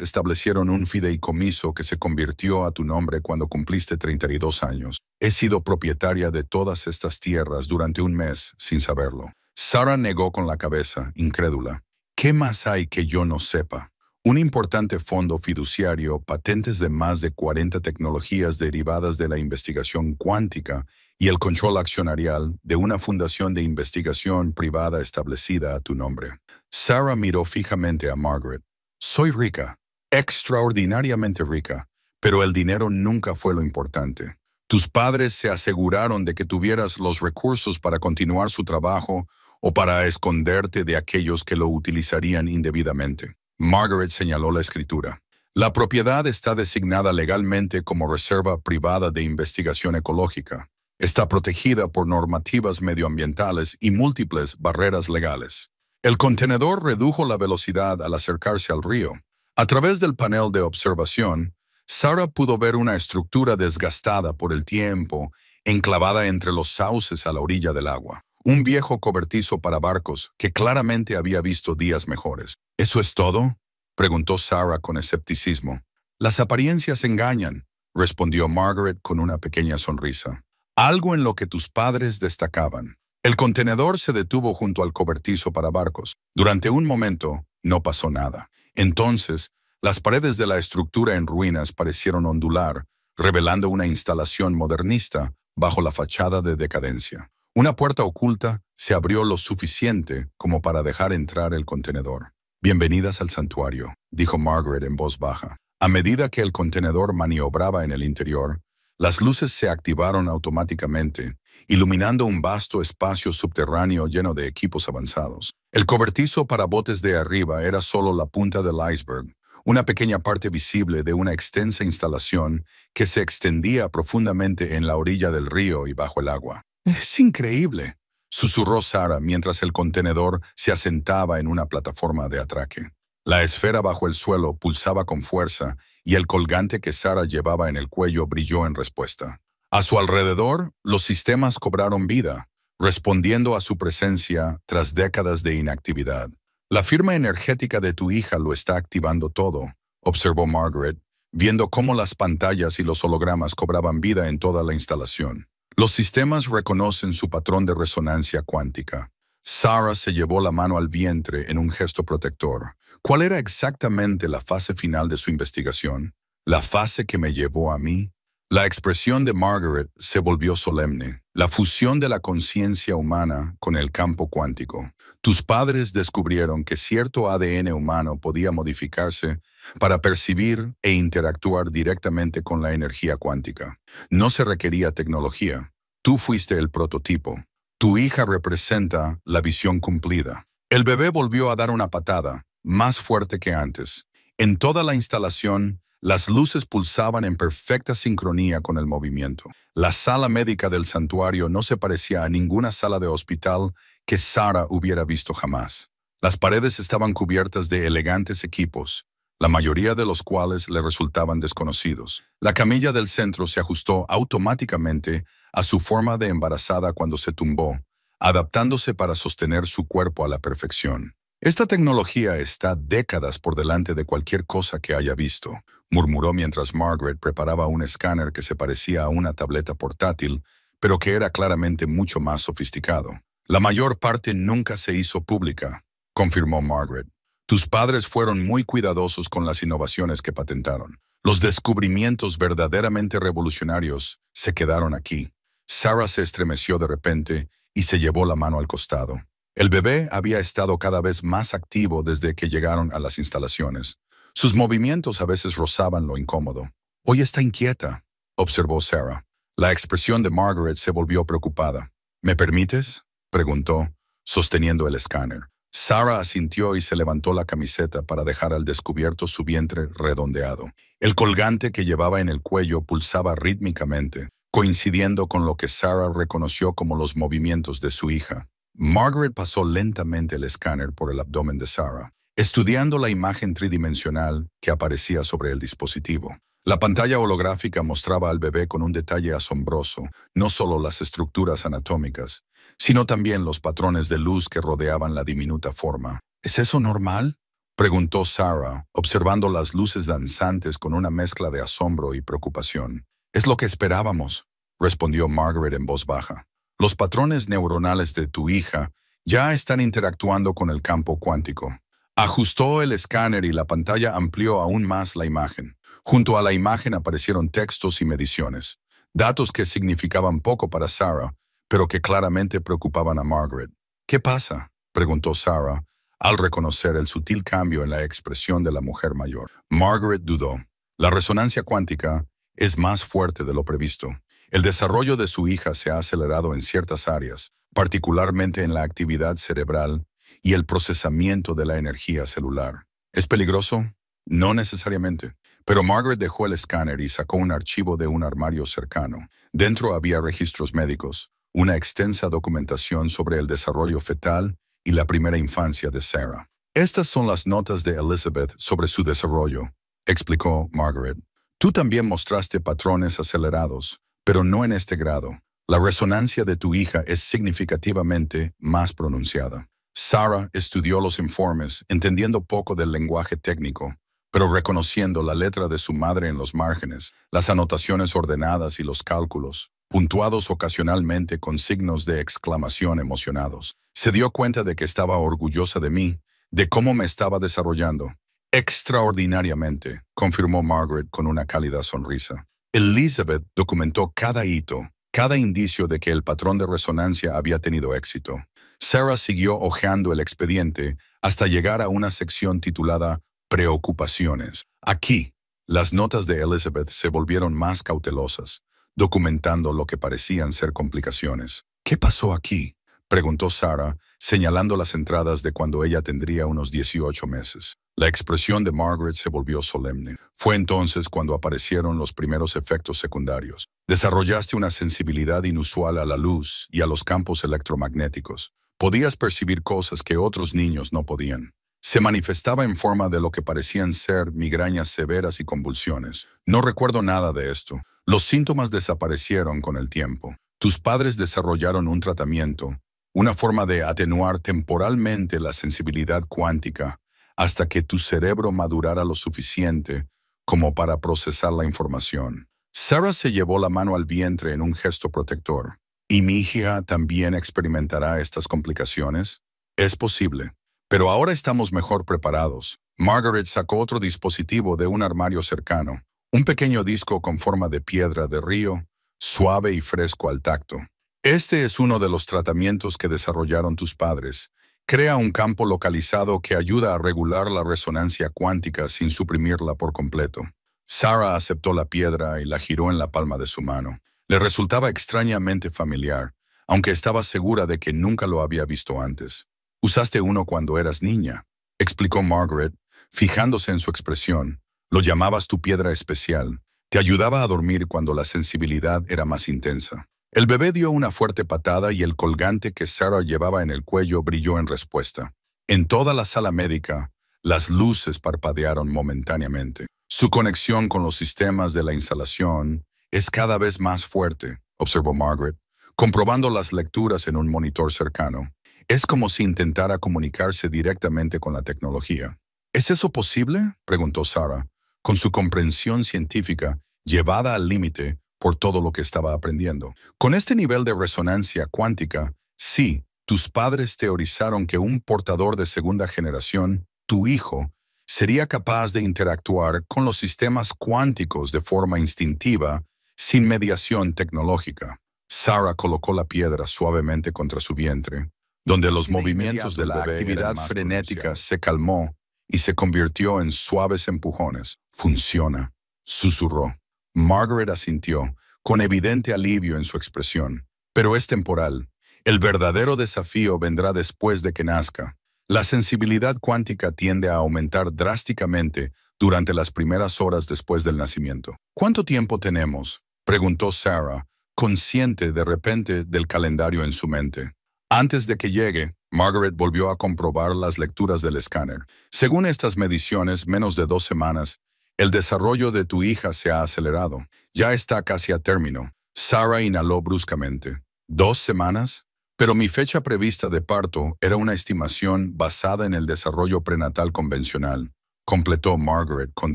establecieron un fideicomiso que se convirtió a tu nombre cuando cumpliste 32 años. He sido propietaria de todas estas tierras durante un mes sin saberlo». Sarah negó con la cabeza, incrédula. «¿Qué más hay que yo no sepa?» Un importante fondo fiduciario, patentes de más de 40 tecnologías derivadas de la investigación cuántica y el control accionarial de una fundación de investigación privada establecida a tu nombre. Sarah miró fijamente a Margaret. «Soy rica, extraordinariamente rica, Pero el dinero nunca fue lo importante. Tus padres se aseguraron de que tuvieras los recursos para continuar su trabajo o para esconderte de aquellos que lo utilizarían indebidamente. Margaret señaló la escritura. La propiedad está designada legalmente como reserva privada de investigación ecológica. Está protegida por normativas medioambientales y múltiples barreras legales. El contenedor redujo la velocidad al acercarse al río. A través del panel de observación, Sarah pudo ver una estructura desgastada por el tiempo, enclavada entre los sauces a la orilla del agua. Un viejo cobertizo para barcos que claramente había visto días mejores. ¿Eso es todo?, preguntó Sarah con escepticismo. Las apariencias engañan, respondió Margaret con una pequeña sonrisa. Algo en lo que tus padres destacaban. El contenedor se detuvo junto al cobertizo para barcos. Durante un momento, no pasó nada. Entonces, las paredes de la estructura en ruinas parecieron ondular, revelando una instalación modernista bajo la fachada de decadencia. Una puerta oculta se abrió lo suficiente como para dejar entrar el contenedor. «Bienvenidas al santuario», dijo Margaret en voz baja. A medida que el contenedor maniobraba en el interior, las luces se activaron automáticamente, iluminando un vasto espacio subterráneo lleno de equipos avanzados. El cobertizo para botes de arriba era solo la punta del iceberg, una pequeña parte visible de una extensa instalación que se extendía profundamente en la orilla del río y bajo el agua. «Es increíble», susurró Sarah mientras el contenedor se asentaba en una plataforma de atraque. La esfera bajo el suelo pulsaba con fuerza y el colgante que Sarah llevaba en el cuello brilló en respuesta. A su alrededor, los sistemas cobraron vida, respondiendo a su presencia tras décadas de inactividad. «La firma energética de tu hija lo está activando todo», observó Margaret, viendo cómo las pantallas y los hologramas cobraban vida en toda la instalación. Los sistemas reconocen su patrón de resonancia cuántica. Sarah se llevó la mano al vientre en un gesto protector. ¿Cuál era exactamente la fase final de su investigación? ¿La fase que me llevó a mí? La expresión de Margaret se volvió solemne. La fusión de la conciencia humana con el campo cuántico. Tus padres descubrieron que cierto ADN humano podía modificarse para percibir e interactuar directamente con la energía cuántica. No se requería tecnología. Tú fuiste el prototipo. Tu hija representa la visión cumplida. El bebé volvió a dar una patada, más fuerte que antes. En toda la instalación, las luces pulsaban en perfecta sincronía con el movimiento. La sala médica del santuario no se parecía a ninguna sala de hospital que Sarah hubiera visto jamás. Las paredes estaban cubiertas de elegantes equipos, la mayoría de los cuales le resultaban desconocidos. La camilla del centro se ajustó automáticamente a su forma de embarazada cuando se tumbó, adaptándose para sostener su cuerpo a la perfección. «Esta tecnología está décadas por delante de cualquier cosa que haya visto», murmuró mientras Margaret preparaba un escáner que se parecía a una tableta portátil, pero que era claramente mucho más sofisticado. «La mayor parte nunca se hizo pública», confirmó Margaret. «Tus padres fueron muy cuidadosos con las innovaciones que patentaron. Los descubrimientos verdaderamente revolucionarios se quedaron aquí». Sarah se estremeció de repente y se llevó la mano al costado. El bebé había estado cada vez más activo desde que llegaron a las instalaciones. Sus movimientos a veces rozaban lo incómodo. «Hoy está inquieta», observó Sarah. La expresión de Margaret se volvió preocupada. «¿Me permites?», preguntó, sosteniendo el escáner. Sarah asintió y se levantó la camiseta para dejar al descubierto su vientre redondeado. El colgante que llevaba en el cuello pulsaba rítmicamente, coincidiendo con lo que Sarah reconoció como los movimientos de su hija. Margaret pasó lentamente el escáner por el abdomen de Sarah, estudiando la imagen tridimensional que aparecía sobre el dispositivo. La pantalla holográfica mostraba al bebé con un detalle asombroso, no solo las estructuras anatómicas, sino también los patrones de luz que rodeaban la diminuta forma. «¿Es eso normal?», preguntó Sarah, observando las luces danzantes con una mezcla de asombro y preocupación. «Es lo que esperábamos», respondió Margaret en voz baja. «Los patrones neuronales de tu hija ya están interactuando con el campo cuántico». Ajustó el escáner y la pantalla amplió aún más la imagen. Junto a la imagen aparecieron textos y mediciones, datos que significaban poco para Sarah, pero que claramente preocupaban a Margaret. «¿Qué pasa?», preguntó Sarah, al reconocer el sutil cambio en la expresión de la mujer mayor. Margaret dudó. La resonancia cuántica es más fuerte de lo previsto. El desarrollo de su hija se ha acelerado en ciertas áreas, particularmente en la actividad cerebral y el procesamiento de la energía celular. ¿Es peligroso? No necesariamente. Pero Margaret dejó el escáner y sacó un archivo de un armario cercano. Dentro había registros médicos, una extensa documentación sobre el desarrollo fetal y la primera infancia de Sarah. Estas son las notas de Elizabeth sobre su desarrollo, explicó Margaret. Tú también mostraste patrones acelerados, pero no en este grado. La resonancia de tu hija es significativamente más pronunciada. Sarah estudió los informes, entendiendo poco del lenguaje técnico, pero reconociendo la letra de su madre en los márgenes, las anotaciones ordenadas y los cálculos, puntuados ocasionalmente con signos de exclamación emocionados. Se dio cuenta de que estaba orgullosa de mí, de cómo me estaba desarrollando. Extraordinariamente, confirmó Margaret con una cálida sonrisa. Elizabeth documentó cada hito, cada indicio de que el patrón de resonancia había tenido éxito. Sarah siguió hojeando el expediente hasta llegar a una sección titulada Preocupaciones. Aquí, las notas de Elizabeth se volvieron más cautelosas, documentando lo que parecían ser complicaciones. ¿Qué pasó aquí?, preguntó Sarah, señalando las entradas de cuando ella tendría unos 18 meses. La expresión de Margaret se volvió solemne. Fue entonces cuando aparecieron los primeros efectos secundarios. Desarrollaste una sensibilidad inusual a la luz y a los campos electromagnéticos. Podías percibir cosas que otros niños no podían. Se manifestaba en forma de lo que parecían ser migrañas severas y convulsiones. No recuerdo nada de esto. Los síntomas desaparecieron con el tiempo. Tus padres desarrollaron un tratamiento, una forma de atenuar temporalmente la sensibilidad cuántica hasta que tu cerebro madurara lo suficiente como para procesar la información. Sarah se llevó la mano al vientre en un gesto protector. ¿Y mi hija también experimentará estas complicaciones? Es posible. Pero ahora estamos mejor preparados. Margaret sacó otro dispositivo de un armario cercano, un pequeño disco con forma de piedra de río, suave y fresco al tacto. Este es uno de los tratamientos que desarrollaron tus padres. Crea un campo localizado que ayuda a regular la resonancia cuántica sin suprimirla por completo. Sarah aceptó la piedra y la giró en la palma de su mano. Le resultaba extrañamente familiar, aunque estaba segura de que nunca lo había visto antes. Usaste uno cuando eras niña, explicó Margaret, fijándose en su expresión. Lo llamabas tu piedra especial. Te ayudaba a dormir cuando la sensibilidad era más intensa. El bebé dio una fuerte patada y el colgante que Sarah llevaba en el cuello brilló en respuesta. En toda la sala médica, las luces parpadearon momentáneamente. Su conexión con los sistemas de la instalación es cada vez más fuerte, observó Margaret, comprobando las lecturas en un monitor cercano. Es como si intentara comunicarse directamente con la tecnología. ¿Es eso posible?, preguntó Sarah, con su comprensión científica llevada al límite por todo lo que estaba aprendiendo. Con este nivel de resonancia cuántica, sí, tus padres teorizaron que un portador de segunda generación, tu hijo, sería capaz de interactuar con los sistemas cuánticos de forma instintiva, sin mediación tecnológica. Sarah colocó la piedra suavemente contra su vientre, donde los movimientos del bebé, la actividad frenética se calmó y se convirtió en suaves empujones. Funciona, susurró. Margaret asintió, con evidente alivio en su expresión. Pero es temporal. El verdadero desafío vendrá después de que nazca. La sensibilidad cuántica tiende a aumentar drásticamente durante las primeras horas después del nacimiento. ¿Cuánto tiempo tenemos?, preguntó Sarah, consciente de repente del calendario en su mente. Antes de que llegue, Margaret volvió a comprobar las lecturas del escáner. Según estas mediciones, menos de 2 semanas, el desarrollo de tu hija se ha acelerado. Ya está casi a término. Sarah inhaló bruscamente. ¿2 semanas? Pero mi fecha prevista de parto era una estimación basada en el desarrollo prenatal convencional, completó Margaret con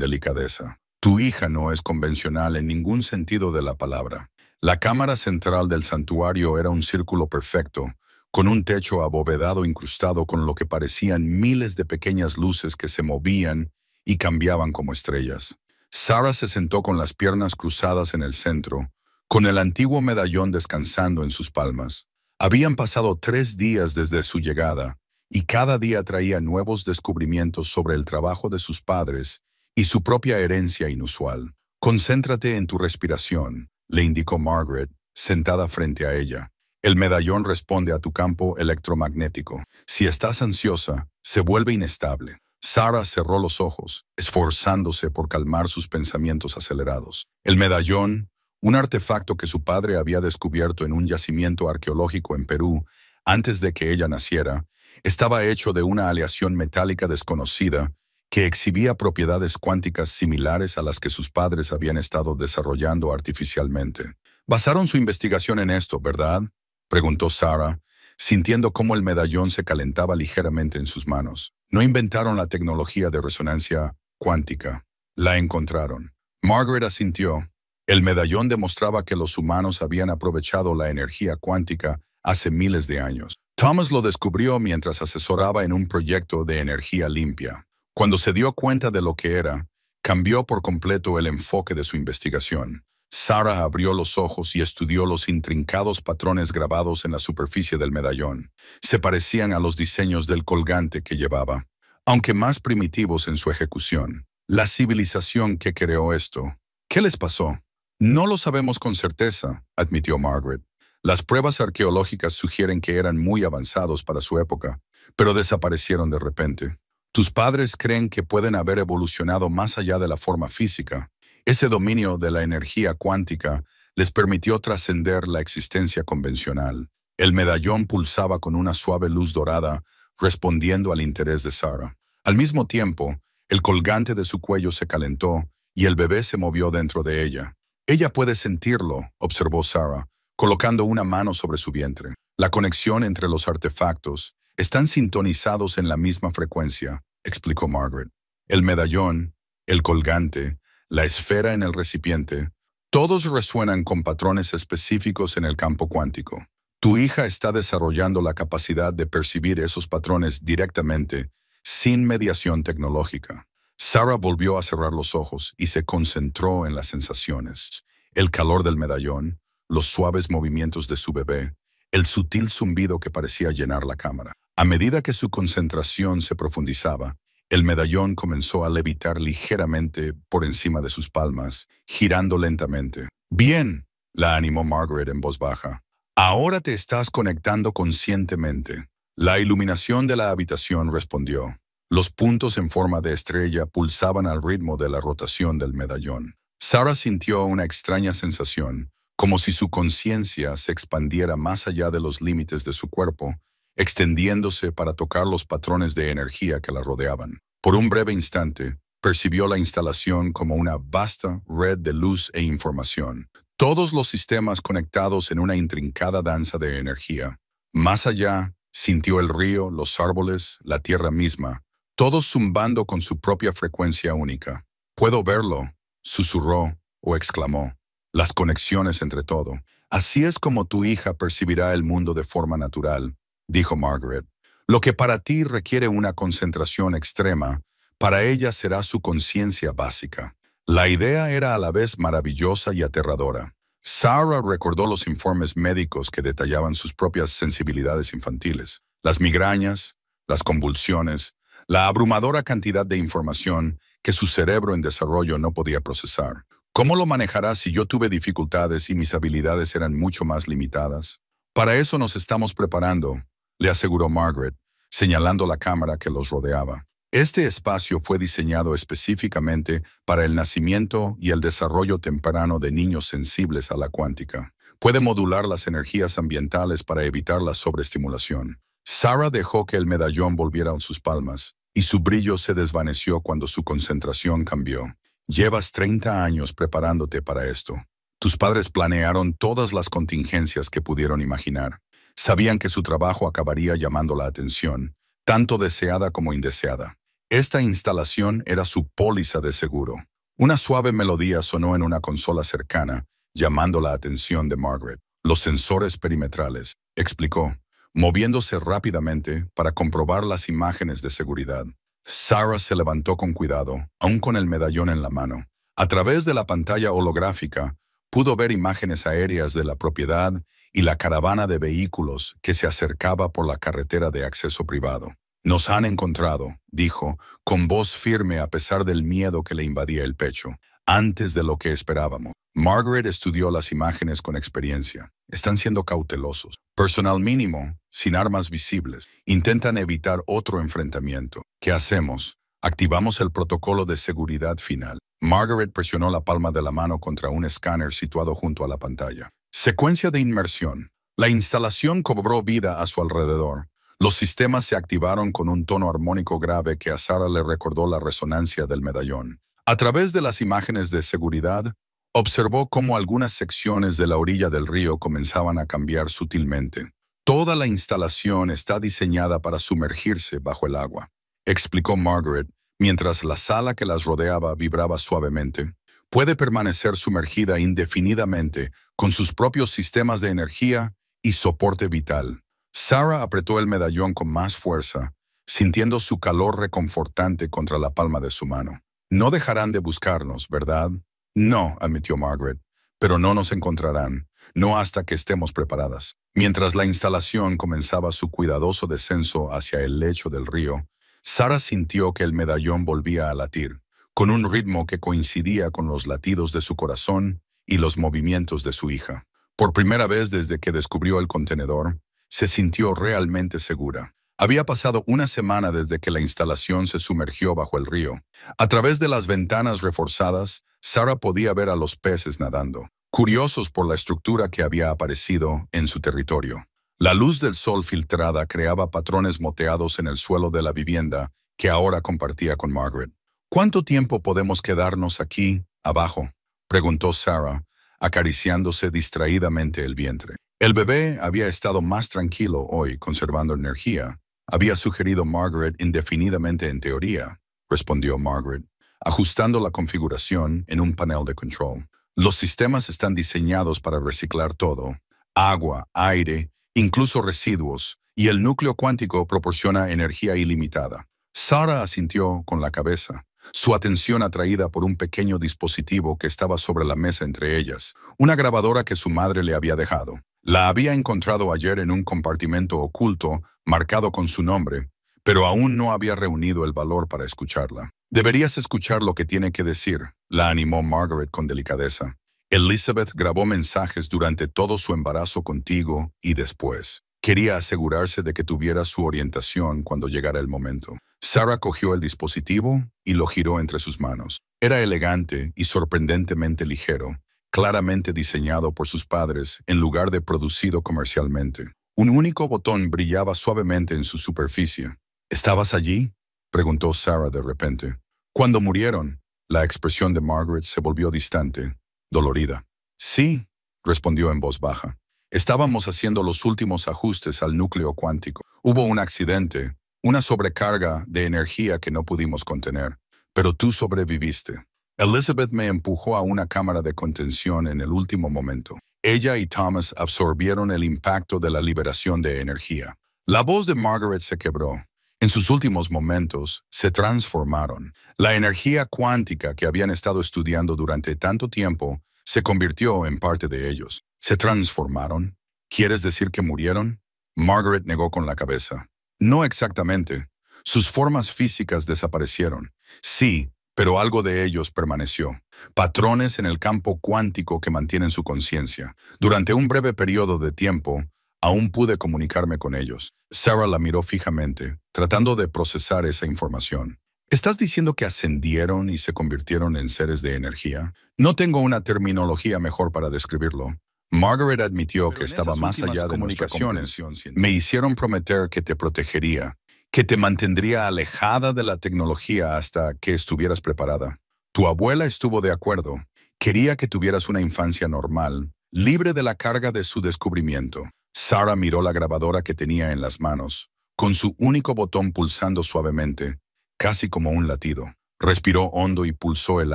delicadeza. Tu hija no es convencional en ningún sentido de la palabra. La cámara central del santuario era un círculo perfecto, con un techo abovedado incrustado con lo que parecían miles de pequeñas luces que se movían y cambiaban como estrellas. Sarah se sentó con las piernas cruzadas en el centro, con el antiguo medallón descansando en sus palmas. Habían pasado 3 días desde su llegada, y cada día traía nuevos descubrimientos sobre el trabajo de sus padres y su propia herencia inusual. Concéntrate en tu respiración, le indicó Margaret, sentada frente a ella. El medallón responde a tu campo electromagnético. Si estás ansiosa, se vuelve inestable. Sarah cerró los ojos, esforzándose por calmar sus pensamientos acelerados. El medallón, un artefacto que su padre había descubierto en un yacimiento arqueológico en Perú antes de que ella naciera, estaba hecho de una aleación metálica desconocida que exhibía propiedades cuánticas similares a las que sus padres habían estado desarrollando artificialmente. Basaron su investigación en esto, ¿verdad?, preguntó Sarah, sintiendo cómo el medallón se calentaba ligeramente en sus manos. No inventaron la tecnología de resonancia cuántica. La encontraron. Margaret asintió. El medallón demostraba que los humanos habían aprovechado la energía cuántica hace miles de años. Thomas lo descubrió mientras asesoraba en un proyecto de energía limpia. Cuando se dio cuenta de lo que era, cambió por completo el enfoque de su investigación. Sarah abrió los ojos y estudió los intrincados patrones grabados en la superficie del medallón. Se parecían a los diseños del colgante que llevaba, aunque más primitivos en su ejecución. La civilización que creó esto, ¿qué les pasó? No lo sabemos con certeza, admitió Margaret. Las pruebas arqueológicas sugieren que eran muy avanzados para su época, pero desaparecieron de repente. Tus padres creen que pueden haber evolucionado más allá de la forma física. Ese dominio de la energía cuántica les permitió trascender la existencia convencional. El medallón pulsaba con una suave luz dorada, respondiendo al interés de Sarah. Al mismo tiempo, el colgante de su cuello se calentó y el bebé se movió dentro de ella. Ella puede sentirlo, observó Sarah, colocando una mano sobre su vientre. La conexión entre los artefactos están sintonizados en la misma frecuencia, explicó Margaret. El medallón, el colgante, la esfera en el recipiente, todos resuenan con patrones específicos en el campo cuántico. Tu hija está desarrollando la capacidad de percibir esos patrones directamente, sin mediación tecnológica. Sarah volvió a cerrar los ojos y se concentró en las sensaciones. El calor del medallón, los suaves movimientos de su bebé, el sutil zumbido que parecía llenar la cámara. A medida que su concentración se profundizaba, el medallón comenzó a levitar ligeramente por encima de sus palmas, girando lentamente. «Bien», la animó Margaret en voz baja. «Ahora te estás conectando conscientemente». La iluminación de la habitación respondió. Los puntos en forma de estrella pulsaban al ritmo de la rotación del medallón. Sarah sintió una extraña sensación, como si su conciencia se expandiera más allá de los límites de su cuerpo, extendiéndose para tocar los patrones de energía que la rodeaban. Por un breve instante, percibió la instalación como una vasta red de luz e información. Todos los sistemas conectados en una intrincada danza de energía. Más allá, sintió el río, los árboles, la tierra misma, todos zumbando con su propia frecuencia única. «Puedo verlo», susurró o exclamó. «Las conexiones entre todo. Así es como tu hija percibirá el mundo de forma natural», dijo Margaret. «Lo que para ti requiere una concentración extrema, para ella será su conciencia básica». La idea era a la vez maravillosa y aterradora. Sarah recordó los informes médicos que detallaban sus propias sensibilidades infantiles, las migrañas, las convulsiones, la abrumadora cantidad de información que su cerebro en desarrollo no podía procesar. ¿Cómo lo manejará si yo tuve dificultades y mis habilidades eran mucho más limitadas? «Para eso nos estamos preparando», le aseguró Margaret, señalando la cámara que los rodeaba. Este espacio fue diseñado específicamente para el nacimiento y el desarrollo temprano de niños sensibles a la cuántica. Puede modular las energías ambientales para evitar la sobreestimulación. Sarah dejó que el medallón volviera a sus palmas, y su brillo se desvaneció cuando su concentración cambió. «Llevas 30 años preparándote para esto. Tus padres planearon todas las contingencias que pudieron imaginar. Sabían que su trabajo acabaría llamando la atención, tanto deseada como indeseada. Esta instalación era su póliza de seguro». Una suave melodía sonó en una consola cercana, llamando la atención de Margaret. «Los sensores perimetrales», explicó, moviéndose rápidamente para comprobar las imágenes de seguridad. Sarah se levantó con cuidado, aún con el medallón en la mano. A través de la pantalla holográfica, pudo ver imágenes aéreas de la propiedad y la caravana de vehículos que se acercaba por la carretera de acceso privado. «Nos han encontrado», dijo, con voz firme a pesar del miedo que le invadía el pecho. Antes de lo que esperábamos. Margaret estudió las imágenes con experiencia. Están siendo cautelosos. Personal mínimo, sin armas visibles. Intentan evitar otro enfrentamiento. ¿Qué hacemos? Activamos el protocolo de seguridad final. Margaret presionó la palma de la mano contra un escáner situado junto a la pantalla. Secuencia de inmersión. La instalación cobró vida a su alrededor. Los sistemas se activaron con un tono armónico grave que a Sarah le recordó la resonancia del medallón. A través de las imágenes de seguridad, observó cómo algunas secciones de la orilla del río comenzaban a cambiar sutilmente. Toda la instalación está diseñada para sumergirse bajo el agua, explicó Margaret, mientras la sala que las rodeaba vibraba suavemente. Puede permanecer sumergida indefinidamente con sus propios sistemas de energía y soporte vital. Sarah apretó el medallón con más fuerza, sintiendo su calor reconfortante contra la palma de su mano. No dejarán de buscarnos, ¿verdad? No, admitió Margaret, pero no nos encontrarán, no hasta que estemos preparadas. Mientras la instalación comenzaba su cuidadoso descenso hacia el lecho del río, Sarah sintió que el medallón volvía a latir, con un ritmo que coincidía con los latidos de su corazón y los movimientos de su hija. Por primera vez desde que descubrió el contenedor, se sintió realmente segura. Había pasado una semana desde que la instalación se sumergió bajo el río. A través de las ventanas reforzadas, Sarah podía ver a los peces nadando, curiosos por la estructura que había aparecido en su territorio. La luz del sol filtrada creaba patrones moteados en el suelo de la vivienda que ahora compartía con Margaret. ¿Cuánto tiempo podemos quedarnos aquí, abajo?, preguntó Sarah, acariciándose distraídamente el vientre. El bebé había estado más tranquilo hoy, conservando energía. Había sugerido Margaret indefinidamente en teoría, respondió Margaret, ajustando la configuración en un panel de control. Los sistemas están diseñados para reciclar todo: agua, aire, incluso residuos, y el núcleo cuántico proporciona energía ilimitada. Sarah asintió con la cabeza, su atención atraída por un pequeño dispositivo que estaba sobre la mesa entre ellas, una grabadora que su madre le había dejado. La había encontrado ayer en un compartimento oculto marcado con su nombre, pero aún no había reunido el valor para escucharla. Deberías escuchar lo que tiene que decir, la animó Margaret con delicadeza. Elizabeth grabó mensajes durante todo su embarazo contigo y después. Quería asegurarse de que tuviera su orientación cuando llegara el momento. Sarah cogió el dispositivo y lo giró entre sus manos. Era elegante y sorprendentemente ligero, claramente diseñado por sus padres en lugar de producido comercialmente. Un único botón brillaba suavemente en su superficie. ¿Estabas allí?, preguntó Sarah de repente. Cuando murieron, la expresión de Margaret se volvió distante, dolorida. Sí, respondió en voz baja. Estábamos haciendo los últimos ajustes al núcleo cuántico. Hubo un accidente, una sobrecarga de energía que no pudimos contener, pero tú sobreviviste. Elizabeth me empujó a una cámara de contención en el último momento. Ella y Thomas absorbieron el impacto de la liberación de energía. La voz de Margaret se quebró. En sus últimos momentos, se transformaron. La energía cuántica que habían estado estudiando durante tanto tiempo se convirtió en parte de ellos. ¿Se transformaron? ¿Quieres decir que murieron? Margaret negó con la cabeza. No exactamente. Sus formas físicas desaparecieron. Sí, pero algo de ellos permaneció. Patrones en el campo cuántico que mantienen su conciencia. Durante un breve periodo de tiempo, aún pude comunicarme con ellos. Sarah la miró fijamente, tratando de procesar esa información. ¿Estás diciendo que ascendieron y se convirtieron en seres de energía? No tengo una terminología mejor para describirlo. Margaret admitió que estaba más allá de nuestra comprensión. Me hicieron prometer que te protegería, que te mantendría alejada de la tecnología hasta que estuvieras preparada. Tu abuela estuvo de acuerdo. Quería que tuvieras una infancia normal, libre de la carga de su descubrimiento. Sarah miró la grabadora que tenía en las manos, con su único botón pulsando suavemente, casi como un latido. Respiró hondo y pulsó el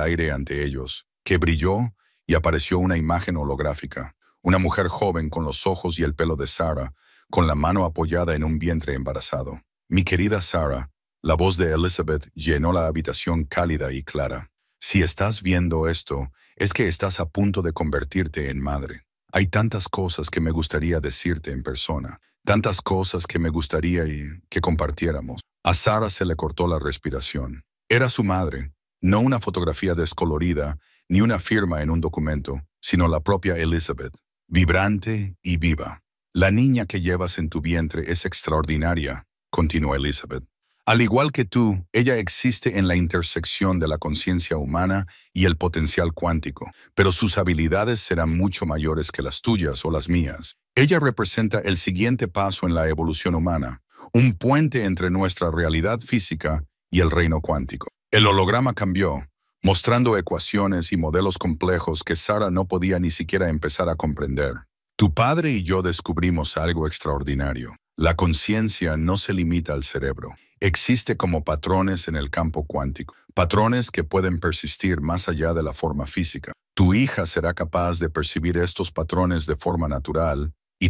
aire ante ellos, que brilló y apareció una imagen holográfica. Una mujer joven con los ojos y el pelo de Sarah, con la mano apoyada en un vientre embarazado. Mi querida Sarah, la voz de Elizabeth llenó la habitación cálida y clara. Si estás viendo esto, es que estás a punto de convertirte en madre. Hay tantas cosas que me gustaría decirte en persona, tantas cosas que me gustaría que compartiéramos. A Sarah se le cortó la respiración. Era su madre, no una fotografía descolorida ni una firma en un documento, sino la propia Elizabeth, vibrante y viva. La niña que llevas en tu vientre es extraordinaria, continuó Elizabeth. Al igual que tú, ella existe en la intersección de la conciencia humana y el potencial cuántico, pero sus habilidades serán mucho mayores que las tuyas o las mías. Ella representa el siguiente paso en la evolución humana, un puente entre nuestra realidad física y el reino cuántico. El holograma cambió, mostrando ecuaciones y modelos complejos que Sarah no podía ni siquiera empezar a comprender. Tu padre y yo descubrimos algo extraordinario. La conciencia no se limita al cerebro. Existe como patrones en el campo cuántico, patrones que pueden persistir más allá de la forma física. Tu hija será capaz de percibir estos patrones de forma natural y,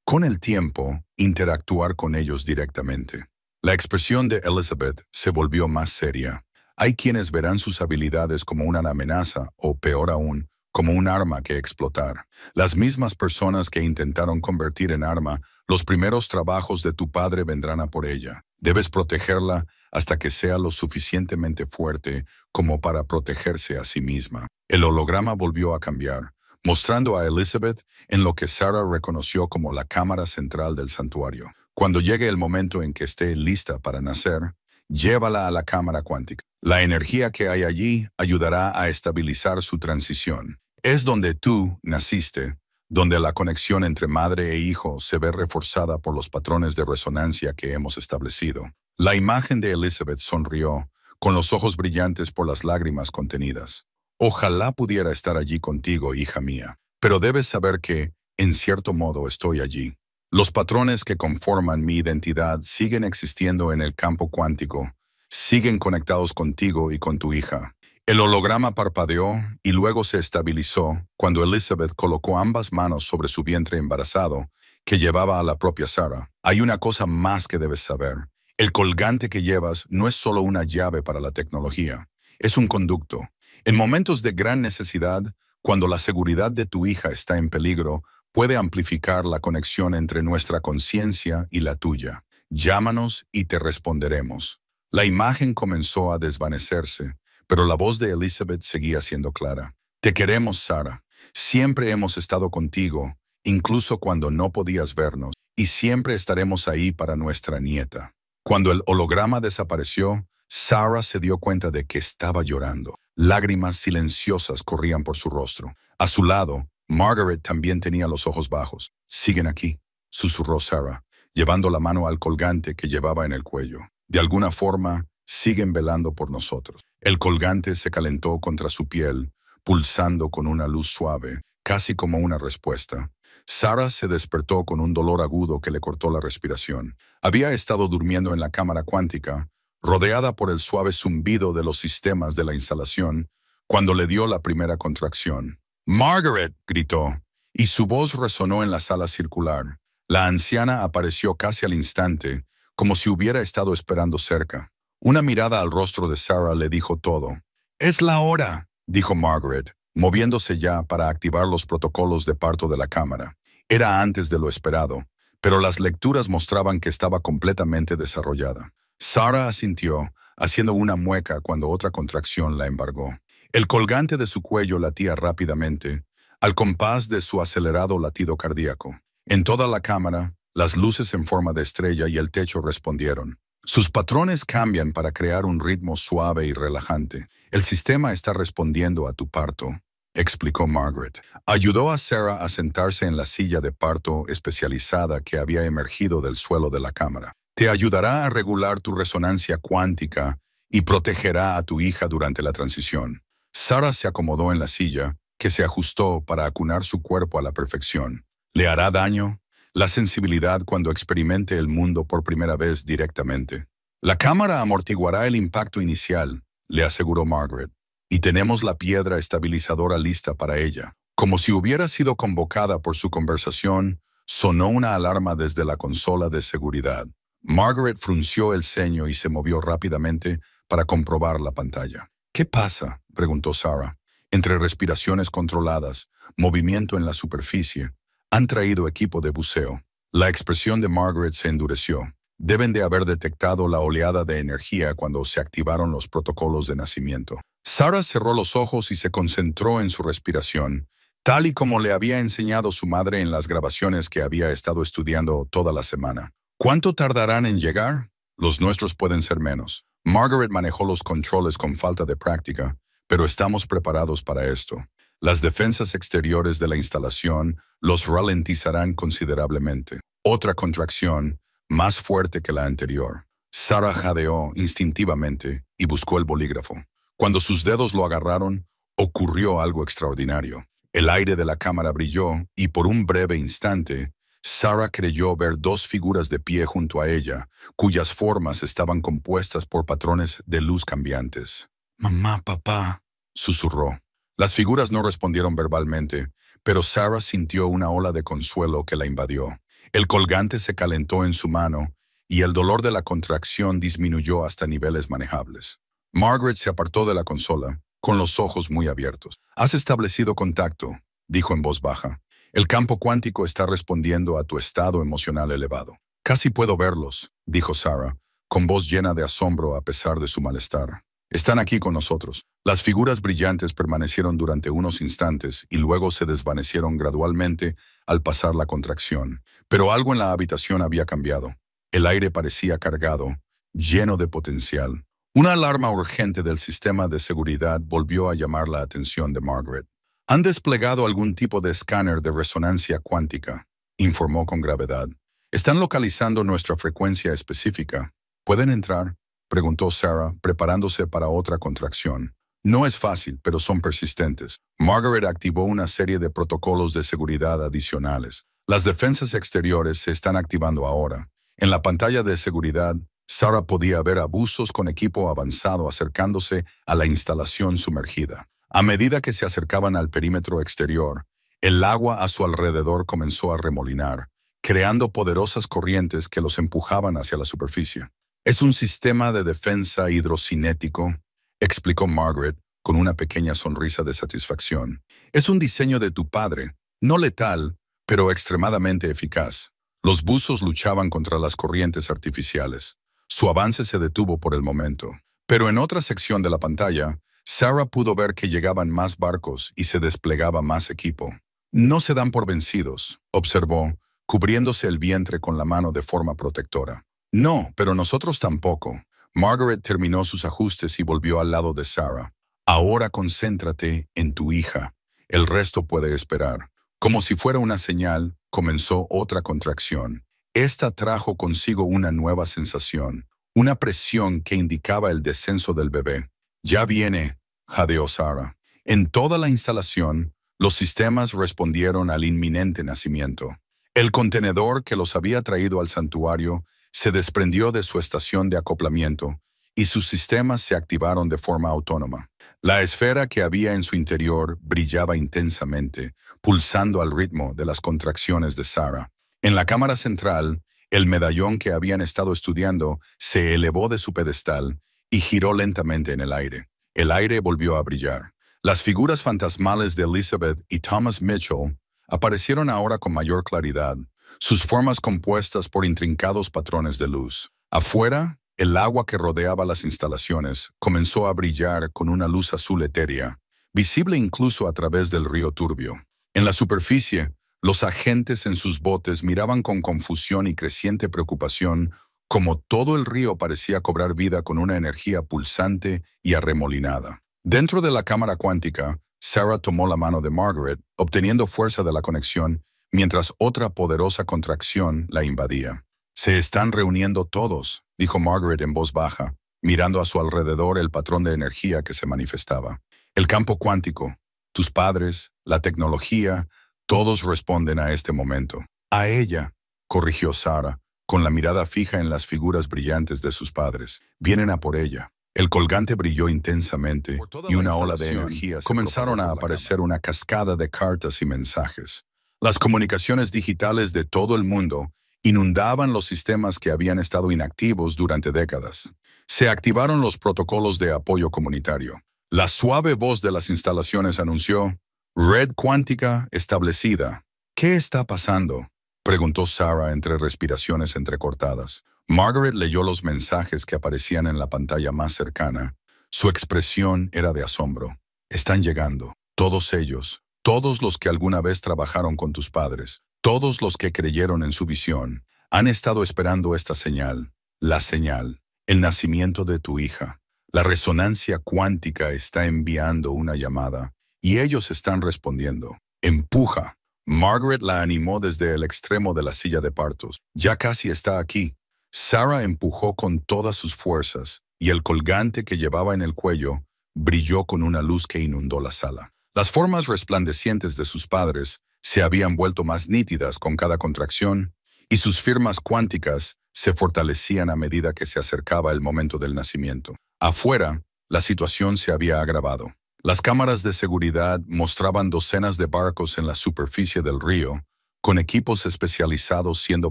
con el tiempo, interactuar con ellos directamente. La expresión de Elizabeth se volvió más seria. Hay quienes verán sus habilidades como una amenaza o, peor aún, como un arma que explotar. Las mismas personas que intentaron convertir en arma los primeros trabajos de tu padre vendrán a por ella. Debes protegerla hasta que sea lo suficientemente fuerte como para protegerse a sí misma. El holograma volvió a cambiar, mostrando a Elizabeth en lo que Sarah reconoció como la cámara central del santuario. Cuando llegue el momento en que esté lista para nacer, llévala a la cámara cuántica. La energía que hay allí ayudará a estabilizar su transición. Es donde tú naciste, donde la conexión entre madre e hijo se ve reforzada por los patrones de resonancia que hemos establecido. La imagen de Elizabeth sonrió, con los ojos brillantes por las lágrimas contenidas. Ojalá pudiera estar allí contigo, hija mía, pero debes saber que, en cierto modo, estoy allí. Los patrones que conforman mi identidad siguen existiendo en el campo cuántico, siguen conectados contigo y con tu hija. El holograma parpadeó y luego se estabilizó cuando Elizabeth colocó ambas manos sobre su vientre embarazado, que llevaba a la propia Sarah. Hay una cosa más que debes saber. El colgante que llevas no es solo una llave para la tecnología, es un conducto. En momentos de gran necesidad, cuando la seguridad de tu hija está en peligro, puede amplificar la conexión entre nuestra conciencia y la tuya. Llámanos y te responderemos. La imagen comenzó a desvanecerse, pero la voz de Elizabeth seguía siendo clara. Te queremos, Sarah. Siempre hemos estado contigo, incluso cuando no podías vernos, y siempre estaremos ahí para nuestra nieta. Cuando el holograma desapareció, Sarah se dio cuenta de que estaba llorando. Lágrimas silenciosas corrían por su rostro. A su lado, Margaret también tenía los ojos bajos. «Siguen aquí», susurró Sarah, llevando la mano al colgante que llevaba en el cuello. «De alguna forma, siguen velando por nosotros». El colgante se calentó contra su piel, pulsando con una luz suave, casi como una respuesta. Sarah se despertó con un dolor agudo que le cortó la respiración. Había estado durmiendo en la cámara cuántica, rodeada por el suave zumbido de los sistemas de la instalación, cuando le dio la primera contracción. «¡Margaret!», gritó, y su voz resonó en la sala circular. La anciana apareció casi al instante, como si hubiera estado esperando cerca. Una mirada al rostro de Sarah le dijo todo. «Es la hora», dijo Margaret, moviéndose ya para activar los protocolos de parto de la cámara. Era antes de lo esperado, pero las lecturas mostraban que estaba completamente desarrollada. Sarah asintió, haciendo una mueca cuando otra contracción la embargó. El colgante de su cuello latía rápidamente, al compás de su acelerado latido cardíaco. En toda la cámara, las luces en forma de estrella y el techo respondieron. Sus patrones cambian para crear un ritmo suave y relajante. «El sistema está respondiendo a tu parto», explicó Margaret. Ayudó a Sarah a sentarse en la silla de parto especializada que había emergido del suelo de la cámara. «Te ayudará a regular tu resonancia cuántica y protegerá a tu hija durante la transición». Sarah se acomodó en la silla, que se ajustó para acunar su cuerpo a la perfección. ¿Le hará daño? La sensibilidad cuando experimente el mundo por primera vez directamente. «La cámara amortiguará el impacto inicial», le aseguró Margaret, «y tenemos la piedra estabilizadora lista para ella». Como si hubiera sido convocada por su conversación, sonó una alarma desde la consola de seguridad. Margaret frunció el ceño y se movió rápidamente para comprobar la pantalla. «¿Qué pasa?», preguntó Sarah. Entre respiraciones controladas, movimiento en la superficie, «Han traído equipo de buceo». La expresión de Margaret se endureció. Deben de haber detectado la oleada de energía cuando se activaron los protocolos de nacimiento. Sarah cerró los ojos y se concentró en su respiración, tal y como le había enseñado su madre en las grabaciones que había estado estudiando toda la semana. ¿Cuánto tardarán en llegar? Los nuestros pueden ser menos. Margaret manejó los controles con falta de práctica, pero estamos preparados para esto. Las defensas exteriores de la instalación los ralentizarán considerablemente. Otra contracción, más fuerte que la anterior. Sarah jadeó instintivamente y buscó el bolígrafo. Cuando sus dedos lo agarraron, ocurrió algo extraordinario. El aire de la cámara brilló y por un breve instante, Sarah creyó ver dos figuras de pie junto a ella, cuyas formas estaban compuestas por patrones de luz cambiantes. «Mamá, papá», susurró. Las figuras no respondieron verbalmente, pero Sarah sintió una ola de consuelo que la invadió. El colgante se calentó en su mano y el dolor de la contracción disminuyó hasta niveles manejables. Margaret se apartó de la consola, con los ojos muy abiertos. «Has establecido contacto», dijo en voz baja. «El campo cuántico está respondiendo a tu estado emocional elevado». «Casi puedo verlos», dijo Sarah, con voz llena de asombro a pesar de su malestar. «Están aquí con nosotros». Las figuras brillantes permanecieron durante unos instantes y luego se desvanecieron gradualmente al pasar la contracción. Pero algo en la habitación había cambiado. El aire parecía cargado, lleno de potencial. Una alarma urgente del sistema de seguridad volvió a llamar la atención de Margaret. «Han desplegado algún tipo de escáner de resonancia cuántica», informó con gravedad. «Están localizando nuestra frecuencia específica. ¿Pueden entrar?», preguntó Sarah, preparándose para otra contracción. «No es fácil, pero son persistentes». Margaret activó una serie de protocolos de seguridad adicionales. Las defensas exteriores se están activando ahora. En la pantalla de seguridad, Sarah podía ver abusos con equipo avanzado acercándose a la instalación sumergida. A medida que se acercaban al perímetro exterior, el agua a su alrededor comenzó a remolinar, creando poderosas corrientes que los empujaban hacia la superficie. «Es un sistema de defensa hidrocinético», explicó Margaret con una pequeña sonrisa de satisfacción. «Es un diseño de tu padre, no letal, pero extremadamente eficaz». Los buzos luchaban contra las corrientes artificiales. Su avance se detuvo por el momento. Pero en otra sección de la pantalla, Sarah pudo ver que llegaban más barcos y se desplegaba más equipo. «No se dan por vencidos», observó, cubriéndose el vientre con la mano de forma protectora. «No, pero nosotros tampoco». Margaret terminó sus ajustes y volvió al lado de Sarah. «Ahora concéntrate en tu hija. El resto puede esperar». Como si fuera una señal, comenzó otra contracción. Esta trajo consigo una nueva sensación, una presión que indicaba el descenso del bebé. «Ya viene», jadeó Sarah. En toda la instalación, los sistemas respondieron al inminente nacimiento. El contenedor que los había traído al santuario se desprendió de su estación de acoplamiento y sus sistemas se activaron de forma autónoma. La esfera que había en su interior brillaba intensamente, pulsando al ritmo de las contracciones de Sarah. En la cámara central, el medallón que habían estado estudiando se elevó de su pedestal y giró lentamente en el aire. El aire volvió a brillar. Las figuras fantasmales de Elizabeth y Thomas Mitchell aparecieron ahora con mayor claridad, sus formas compuestas por intrincados patrones de luz. Afuera, el agua que rodeaba las instalaciones comenzó a brillar con una luz azul etérea, visible incluso a través del río turbio. En la superficie, los agentes en sus botes miraban con confusión y creciente preocupación como todo el río parecía cobrar vida con una energía pulsante y arremolinada. Dentro de la cámara cuántica, Sarah tomó la mano de Margaret, obteniendo fuerza de la conexión, mientras otra poderosa contracción la invadía. «Se están reuniendo todos», dijo Margaret en voz baja, mirando a su alrededor el patrón de energía que se manifestaba. «El campo cuántico, tus padres, la tecnología, todos responden a este momento». «A ella», corrigió Sarah, con la mirada fija en las figuras brillantes de sus padres. «Vienen a por ella». El colgante brilló intensamente y una ola de energía comenzaron a aparecer una cascada de cartas y mensajes. Las comunicaciones digitales de todo el mundo inundaban los sistemas que habían estado inactivos durante décadas. Se activaron los protocolos de apoyo comunitario. La suave voz de las instalaciones anunció: «Red cuántica establecida». «¿Qué está pasando?», preguntó Sarah entre respiraciones entrecortadas. Margaret leyó los mensajes que aparecían en la pantalla más cercana. Su expresión era de asombro. Están llegando. Todos ellos. Todos los que alguna vez trabajaron con tus padres. Todos los que creyeron en su visión. Han estado esperando esta señal. La señal. El nacimiento de tu hija. La resonancia cuántica está enviando una llamada. Y ellos están respondiendo. Empuja. Margaret la animó desde el extremo de la silla de partos. Ya casi está aquí. Sarah empujó con todas sus fuerzas, y el colgante que llevaba en el cuello brilló con una luz que inundó la sala. Las formas resplandecientes de sus padres se habían vuelto más nítidas con cada contracción, y sus firmas cuánticas se fortalecían a medida que se acercaba el momento del nacimiento. Afuera, la situación se había agravado. Las cámaras de seguridad mostraban docenas de barcos en la superficie del río, con equipos especializados siendo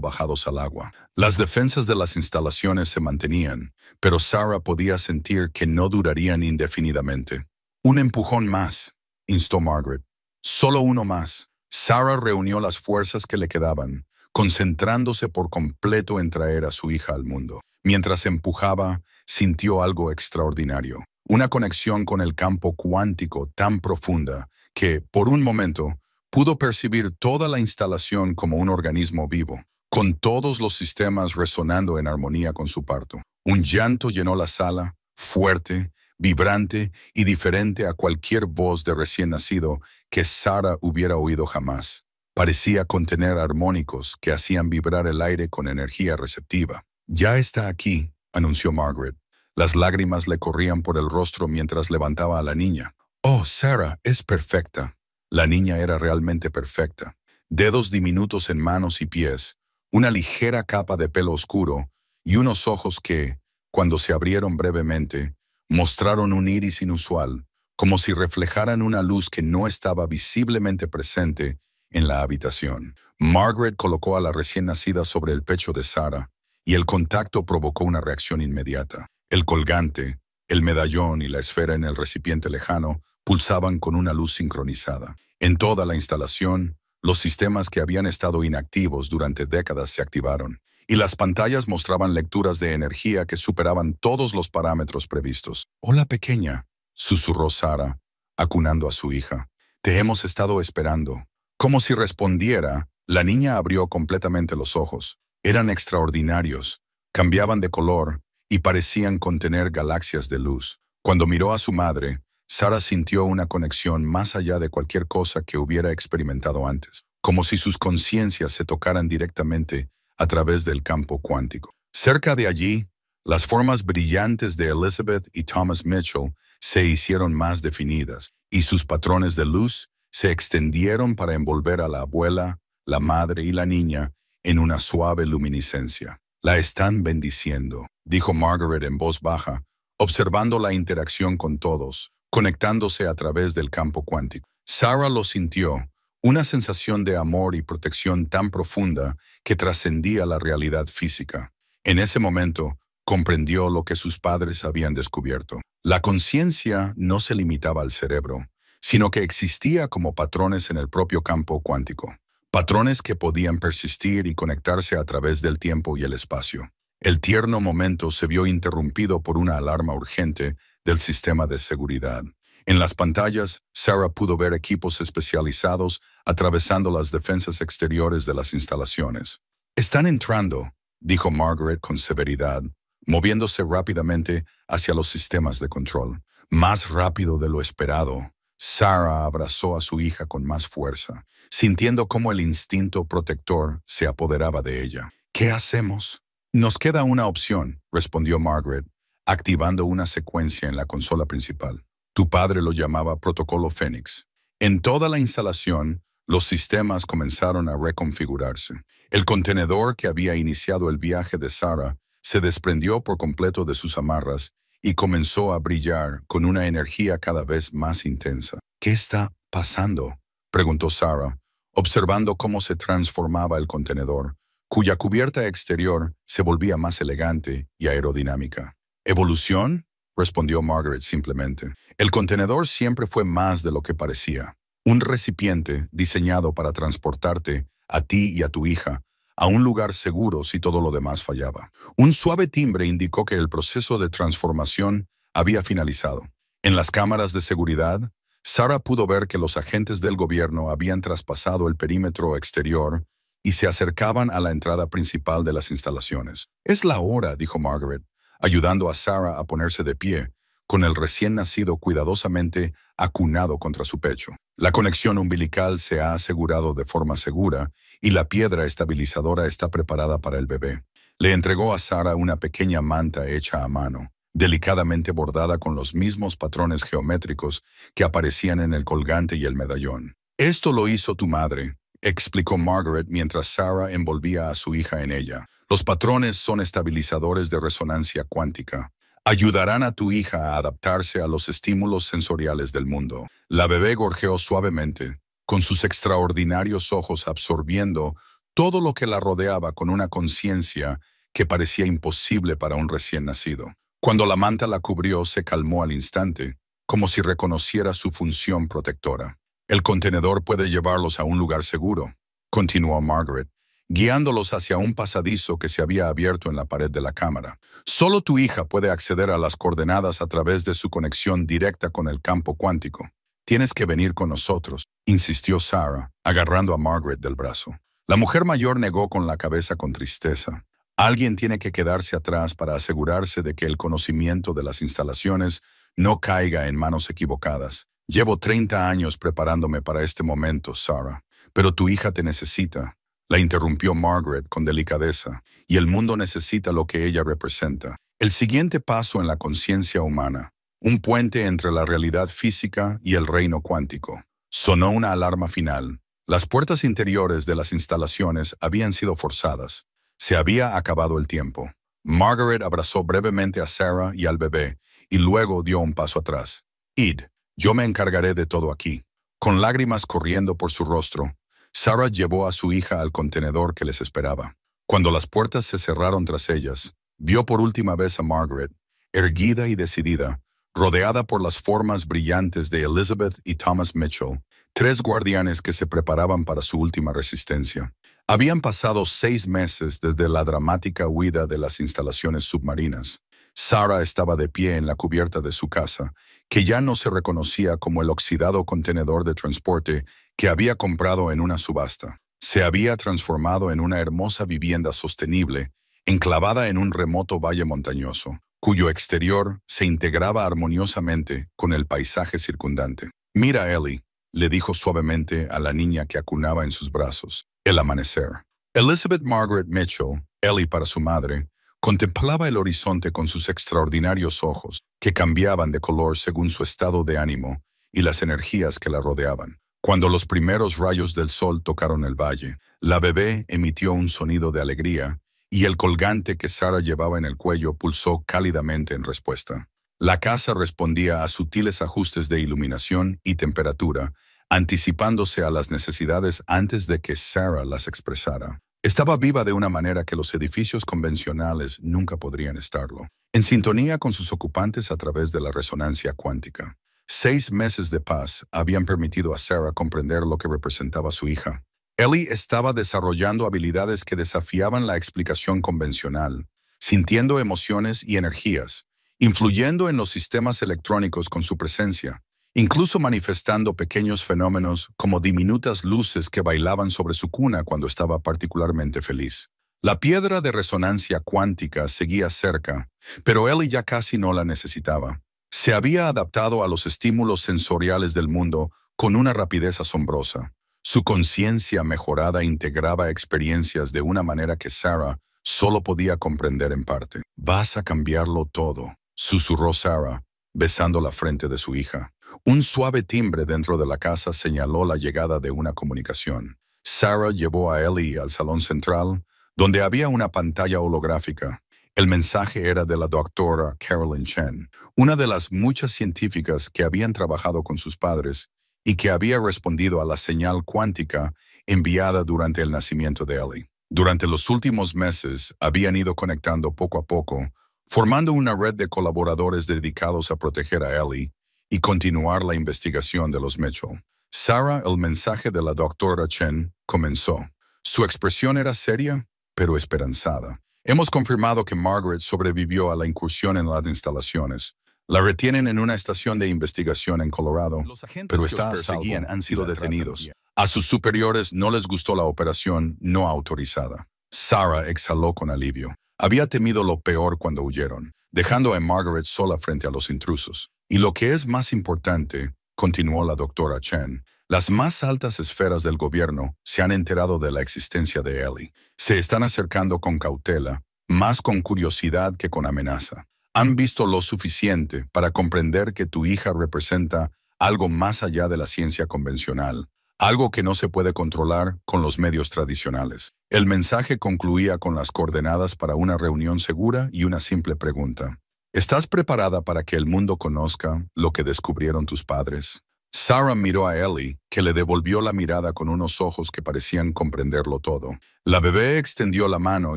bajados al agua. Las defensas de las instalaciones se mantenían, pero Sarah podía sentir que no durarían indefinidamente. Un empujón más, instó Margaret. Solo uno más. Sarah reunió las fuerzas que le quedaban, concentrándose por completo en traer a su hija al mundo. Mientras empujaba, sintió algo extraordinario. Una conexión con el campo cuántico tan profunda que, por un momento, pudo percibir toda la instalación como un organismo vivo, con todos los sistemas resonando en armonía con su parto. Un llanto llenó la sala, fuerte, vibrante y diferente a cualquier voz de recién nacido que Sarah hubiera oído jamás. Parecía contener armónicos que hacían vibrar el aire con energía receptiva. «Ya está aquí», anunció Margaret. Las lágrimas le corrían por el rostro mientras levantaba a la niña. «Oh, Sarah, es perfecta». La niña era realmente perfecta. Dedos diminutos en manos y pies, una ligera capa de pelo oscuro y unos ojos que, cuando se abrieron brevemente, mostraron un iris inusual, como si reflejaran una luz que no estaba visiblemente presente en la habitación. Margaret colocó a la recién nacida sobre el pecho de Sarah, y el contacto provocó una reacción inmediata. El colgante, el medallón y la esfera en el recipiente lejano pulsaban con una luz sincronizada. En toda la instalación, los sistemas que habían estado inactivos durante décadas se activaron, y las pantallas mostraban lecturas de energía que superaban todos los parámetros previstos. «Hola, pequeña», susurró Sarah, acunando a su hija. «Te hemos estado esperando». Como si respondiera, la niña abrió completamente los ojos. Eran extraordinarios, cambiaban de color y parecían contener galaxias de luz. Cuando miró a su madre, Sarah sintió una conexión más allá de cualquier cosa que hubiera experimentado antes, como si sus conciencias se tocaran directamente a través del campo cuántico. Cerca de allí, las formas brillantes de Elizabeth y Thomas Mitchell se hicieron más definidas, y sus patrones de luz se extendieron para envolver a la abuela, la madre y la niña en una suave luminiscencia. «La están bendiciendo», dijo Margaret en voz baja, observando la interacción con todos, conectándose a través del campo cuántico. Sarah lo sintió, una sensación de amor y protección tan profunda que trascendía la realidad física. En ese momento, comprendió lo que sus padres habían descubierto. La conciencia no se limitaba al cerebro, sino que existía como patrones en el propio campo cuántico. Patrones que podían persistir y conectarse a través del tiempo y el espacio. El tierno momento se vio interrumpido por una alarma urgente del sistema de seguridad. En las pantallas, Sarah pudo ver equipos especializados atravesando las defensas exteriores de las instalaciones. «Están entrando», dijo Margaret con severidad, moviéndose rápidamente hacia los sistemas de control. Más rápido de lo esperado, Sarah abrazó a su hija con más fuerza, sintiendo cómo el instinto protector se apoderaba de ella. «¿Qué hacemos?» «Nos queda una opción», respondió Margaret, activando una secuencia en la consola principal. Tu padre lo llamaba Protocolo Fénix. En toda la instalación, los sistemas comenzaron a reconfigurarse. El contenedor que había iniciado el viaje de Sarah se desprendió por completo de sus amarras y comenzó a brillar con una energía cada vez más intensa. «¿Qué está pasando?», preguntó Sarah, observando cómo se transformaba el contenedor, cuya cubierta exterior se volvía más elegante y aerodinámica. «¿Evolución?», respondió Margaret simplemente. «El contenedor siempre fue más de lo que parecía. Un recipiente diseñado para transportarte, a ti y a tu hija, a un lugar seguro si todo lo demás fallaba. Un suave timbre indicó que el proceso de transformación había finalizado. En las cámaras de seguridad, Sarah pudo ver que los agentes del gobierno habían traspasado el perímetro exterior y se acercaban a la entrada principal de las instalaciones. «Es la hora», dijo Margaret, ayudando a Sarah a ponerse de pie, con el recién nacido cuidadosamente acunado contra su pecho. La conexión umbilical se ha asegurado de forma segura y la piedra estabilizadora está preparada para el bebé. Le entregó a Sarah una pequeña manta hecha a mano, delicadamente bordada con los mismos patrones geométricos que aparecían en el colgante y el medallón. «Esto lo hizo tu madre», explicó Margaret mientras Sarah envolvía a su hija en ella. «Los patrones son estabilizadores de resonancia cuántica. Ayudarán a tu hija a adaptarse a los estímulos sensoriales del mundo». La bebé gorjeó suavemente, con sus extraordinarios ojos absorbiendo todo lo que la rodeaba con una conciencia que parecía imposible para un recién nacido. Cuando la manta la cubrió, se calmó al instante, como si reconociera su función protectora. «El contenedor puede llevarlos a un lugar seguro», continuó Margaret, guiándolos hacia un pasadizo que se había abierto en la pared de la cámara. «Solo tu hija puede acceder a las coordenadas a través de su conexión directa con el campo cuántico. Tienes que venir con nosotros», insistió Sarah, agarrando a Margaret del brazo. La mujer mayor negó con la cabeza con tristeza. «Alguien tiene que quedarse atrás para asegurarse de que el conocimiento de las instalaciones no caiga en manos equivocadas. Llevo 30 años preparándome para este momento, Sarah. Pero tu hija te necesita», la interrumpió Margaret con delicadeza, «y el mundo necesita lo que ella representa. El siguiente paso en la conciencia humana, un puente entre la realidad física y el reino cuántico». Sonó una alarma final. Las puertas interiores de las instalaciones habían sido forzadas. Se había acabado el tiempo. Margaret abrazó brevemente a Sarah y al bebé, y luego dio un paso atrás. «Id, yo me encargaré de todo aquí». Con lágrimas corriendo por su rostro, Sarah llevó a su hija al contenedor que les esperaba. Cuando las puertas se cerraron tras ellas, vio por última vez a Margaret, erguida y decidida, rodeada por las formas brillantes de Elizabeth y Thomas Mitchell, 3 guardianes que se preparaban para su última resistencia. Habían pasado 6 meses desde la dramática huida de las instalaciones submarinas. Sarah estaba de pie en la cubierta de su casa, que ya no se reconocía como el oxidado contenedor de transporte que había comprado en una subasta. Se había transformado en una hermosa vivienda sostenible, enclavada en un remoto valle montañoso, cuyo exterior se integraba armoniosamente con el paisaje circundante. «Mira, Ellie», le dijo suavemente a la niña que acunaba en sus brazos. El amanecer. Elizabeth Margaret Mitchell, Ellie para su madre, contemplaba el horizonte con sus extraordinarios ojos, que cambiaban de color según su estado de ánimo y las energías que la rodeaban. Cuando los primeros rayos del sol tocaron el valle, la bebé emitió un sonido de alegría y el colgante que Sarah llevaba en el cuello pulsó cálidamente en respuesta. La casa respondía a sutiles ajustes de iluminación y temperatura, anticipándose a las necesidades antes de que Sarah las expresara. Estaba viva de una manera que los edificios convencionales nunca podrían estarlo, en sintonía con sus ocupantes a través de la resonancia cuántica. 6 meses de paz habían permitido a Sarah comprender lo que representaba su hija. Ellie estaba desarrollando habilidades que desafiaban la explicación convencional, sintiendo emociones y energías, influyendo en los sistemas electrónicos con su presencia, incluso manifestando pequeños fenómenos como diminutas luces que bailaban sobre su cuna cuando estaba particularmente feliz. La piedra de resonancia cuántica seguía cerca, pero Ellie ya casi no la necesitaba. Se había adaptado a los estímulos sensoriales del mundo con una rapidez asombrosa. Su conciencia mejorada integraba experiencias de una manera que Sarah solo podía comprender en parte. «Vas a cambiarlo todo», susurró Sarah, besando la frente de su hija. Un suave timbre dentro de la casa señaló la llegada de una comunicación. Sarah llevó a Ellie al salón central, donde había una pantalla holográfica. El mensaje era de la doctora Carolyn Chen, una de las muchas científicas que habían trabajado con sus padres y que había respondido a la señal cuántica enviada durante el nacimiento de Ellie. Durante los últimos meses habían ido conectando poco a poco, formando una red de colaboradores dedicados a proteger a Ellie y continuar la investigación de los Mitchell. «Sarah, el mensaje de la doctora Chen comenzó. Su expresión era seria, pero esperanzada. Hemos confirmado que Margaret sobrevivió a la incursión en las instalaciones. La retienen en una estación de investigación en Colorado, pero está a salvo han sido detenidos. A sus superiores no les gustó la operación no autorizada. Sarah exhaló con alivio. Había temido lo peor cuando huyeron, dejando a Margaret sola frente a los intrusos. Y lo que es más importante, continuó la doctora Chen, las más altas esferas del gobierno se han enterado de la existencia de Ellie. Se están acercando con cautela, más con curiosidad que con amenaza. Han visto lo suficiente para comprender que tu hija representa algo más allá de la ciencia convencional, algo que no se puede controlar con los medios tradicionales. El mensaje concluía con las coordenadas para una reunión segura y una simple pregunta. ¿Estás preparada para que el mundo conozca lo que descubrieron tus padres? Sarah miró a Ellie, que le devolvió la mirada con unos ojos que parecían comprenderlo todo. La bebé extendió la mano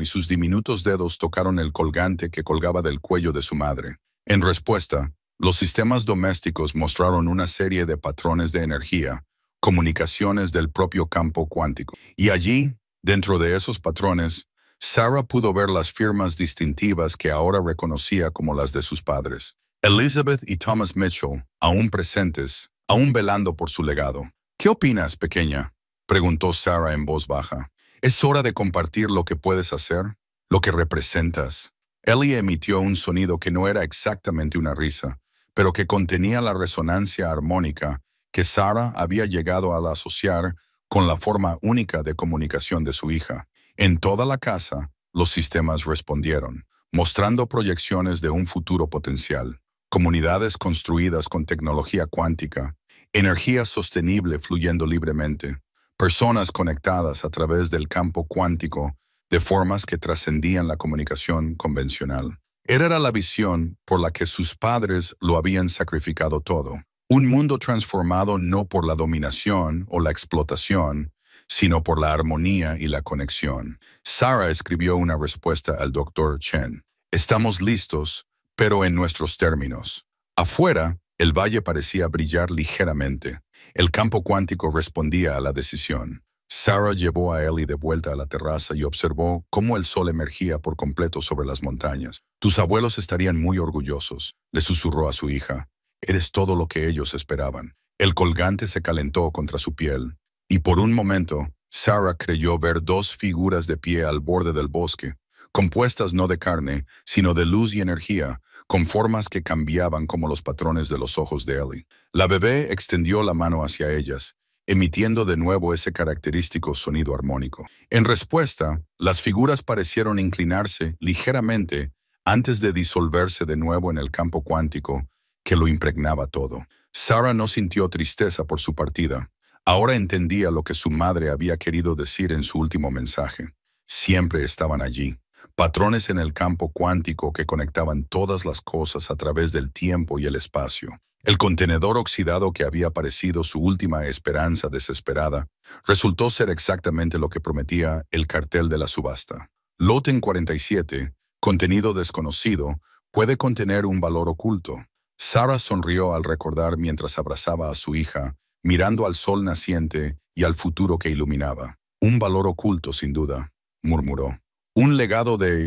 y sus diminutos dedos tocaron el colgante que colgaba del cuello de su madre. En respuesta, los sistemas domésticos mostraron una serie de patrones de energía, comunicaciones del propio campo cuántico. Y allí, dentro de esos patrones, Sarah pudo ver las firmas distintivas que ahora reconocía como las de sus padres. Elizabeth y Thomas Mitchell, aún presentes, aún velando por su legado. ¿Qué opinas, pequeña?, preguntó Sarah en voz baja. ¿Es hora de compartir lo que puedes hacer? ¿Lo que representas? Ellie emitió un sonido que no era exactamente una risa, pero que contenía la resonancia armónica que Sarah había llegado a asociar con la forma única de comunicación de su hija. En toda la casa, los sistemas respondieron, mostrando proyecciones de un futuro potencial. Comunidades construidas con tecnología cuántica, energía sostenible fluyendo libremente, personas conectadas a través del campo cuántico de formas que trascendían la comunicación convencional. Era la visión por la que sus padres lo habían sacrificado todo. Un mundo transformado no por la dominación o la explotación, sino por la armonía y la conexión. Sarah escribió una respuesta al Dr. Chen. Estamos listos, pero en nuestros términos. Afuera, el valle parecía brillar ligeramente. El campo cuántico respondía a la decisión. Sarah llevó a Ellie de vuelta a la terraza y observó cómo el sol emergía por completo sobre las montañas. Tus abuelos estarían muy orgullosos, le susurró a su hija. Eres todo lo que ellos esperaban. El colgante se calentó contra su piel, y por un momento, Sarah creyó ver dos figuras de pie al borde del bosque, compuestas no de carne, sino de luz y energía, con formas que cambiaban como los patrones de los ojos de Ellie. La bebé extendió la mano hacia ellas, emitiendo de nuevo ese característico sonido armónico. En respuesta, las figuras parecieron inclinarse ligeramente antes de disolverse de nuevo en el campo cuántico que lo impregnaba todo. Sarah no sintió tristeza por su partida. Ahora entendía lo que su madre había querido decir en su último mensaje. Siempre estaban allí. Patrones en el campo cuántico que conectaban todas las cosas a través del tiempo y el espacio. El contenedor oxidado que había parecido su última esperanza desesperada resultó ser exactamente lo que prometía el cartel de la subasta. Loten 47, contenido desconocido, puede contener un valor oculto. Sarah sonrió al recordar mientras abrazaba a su hija, mirando al sol naciente y al futuro que iluminaba. Un valor oculto, sin duda, murmuró. Un legado de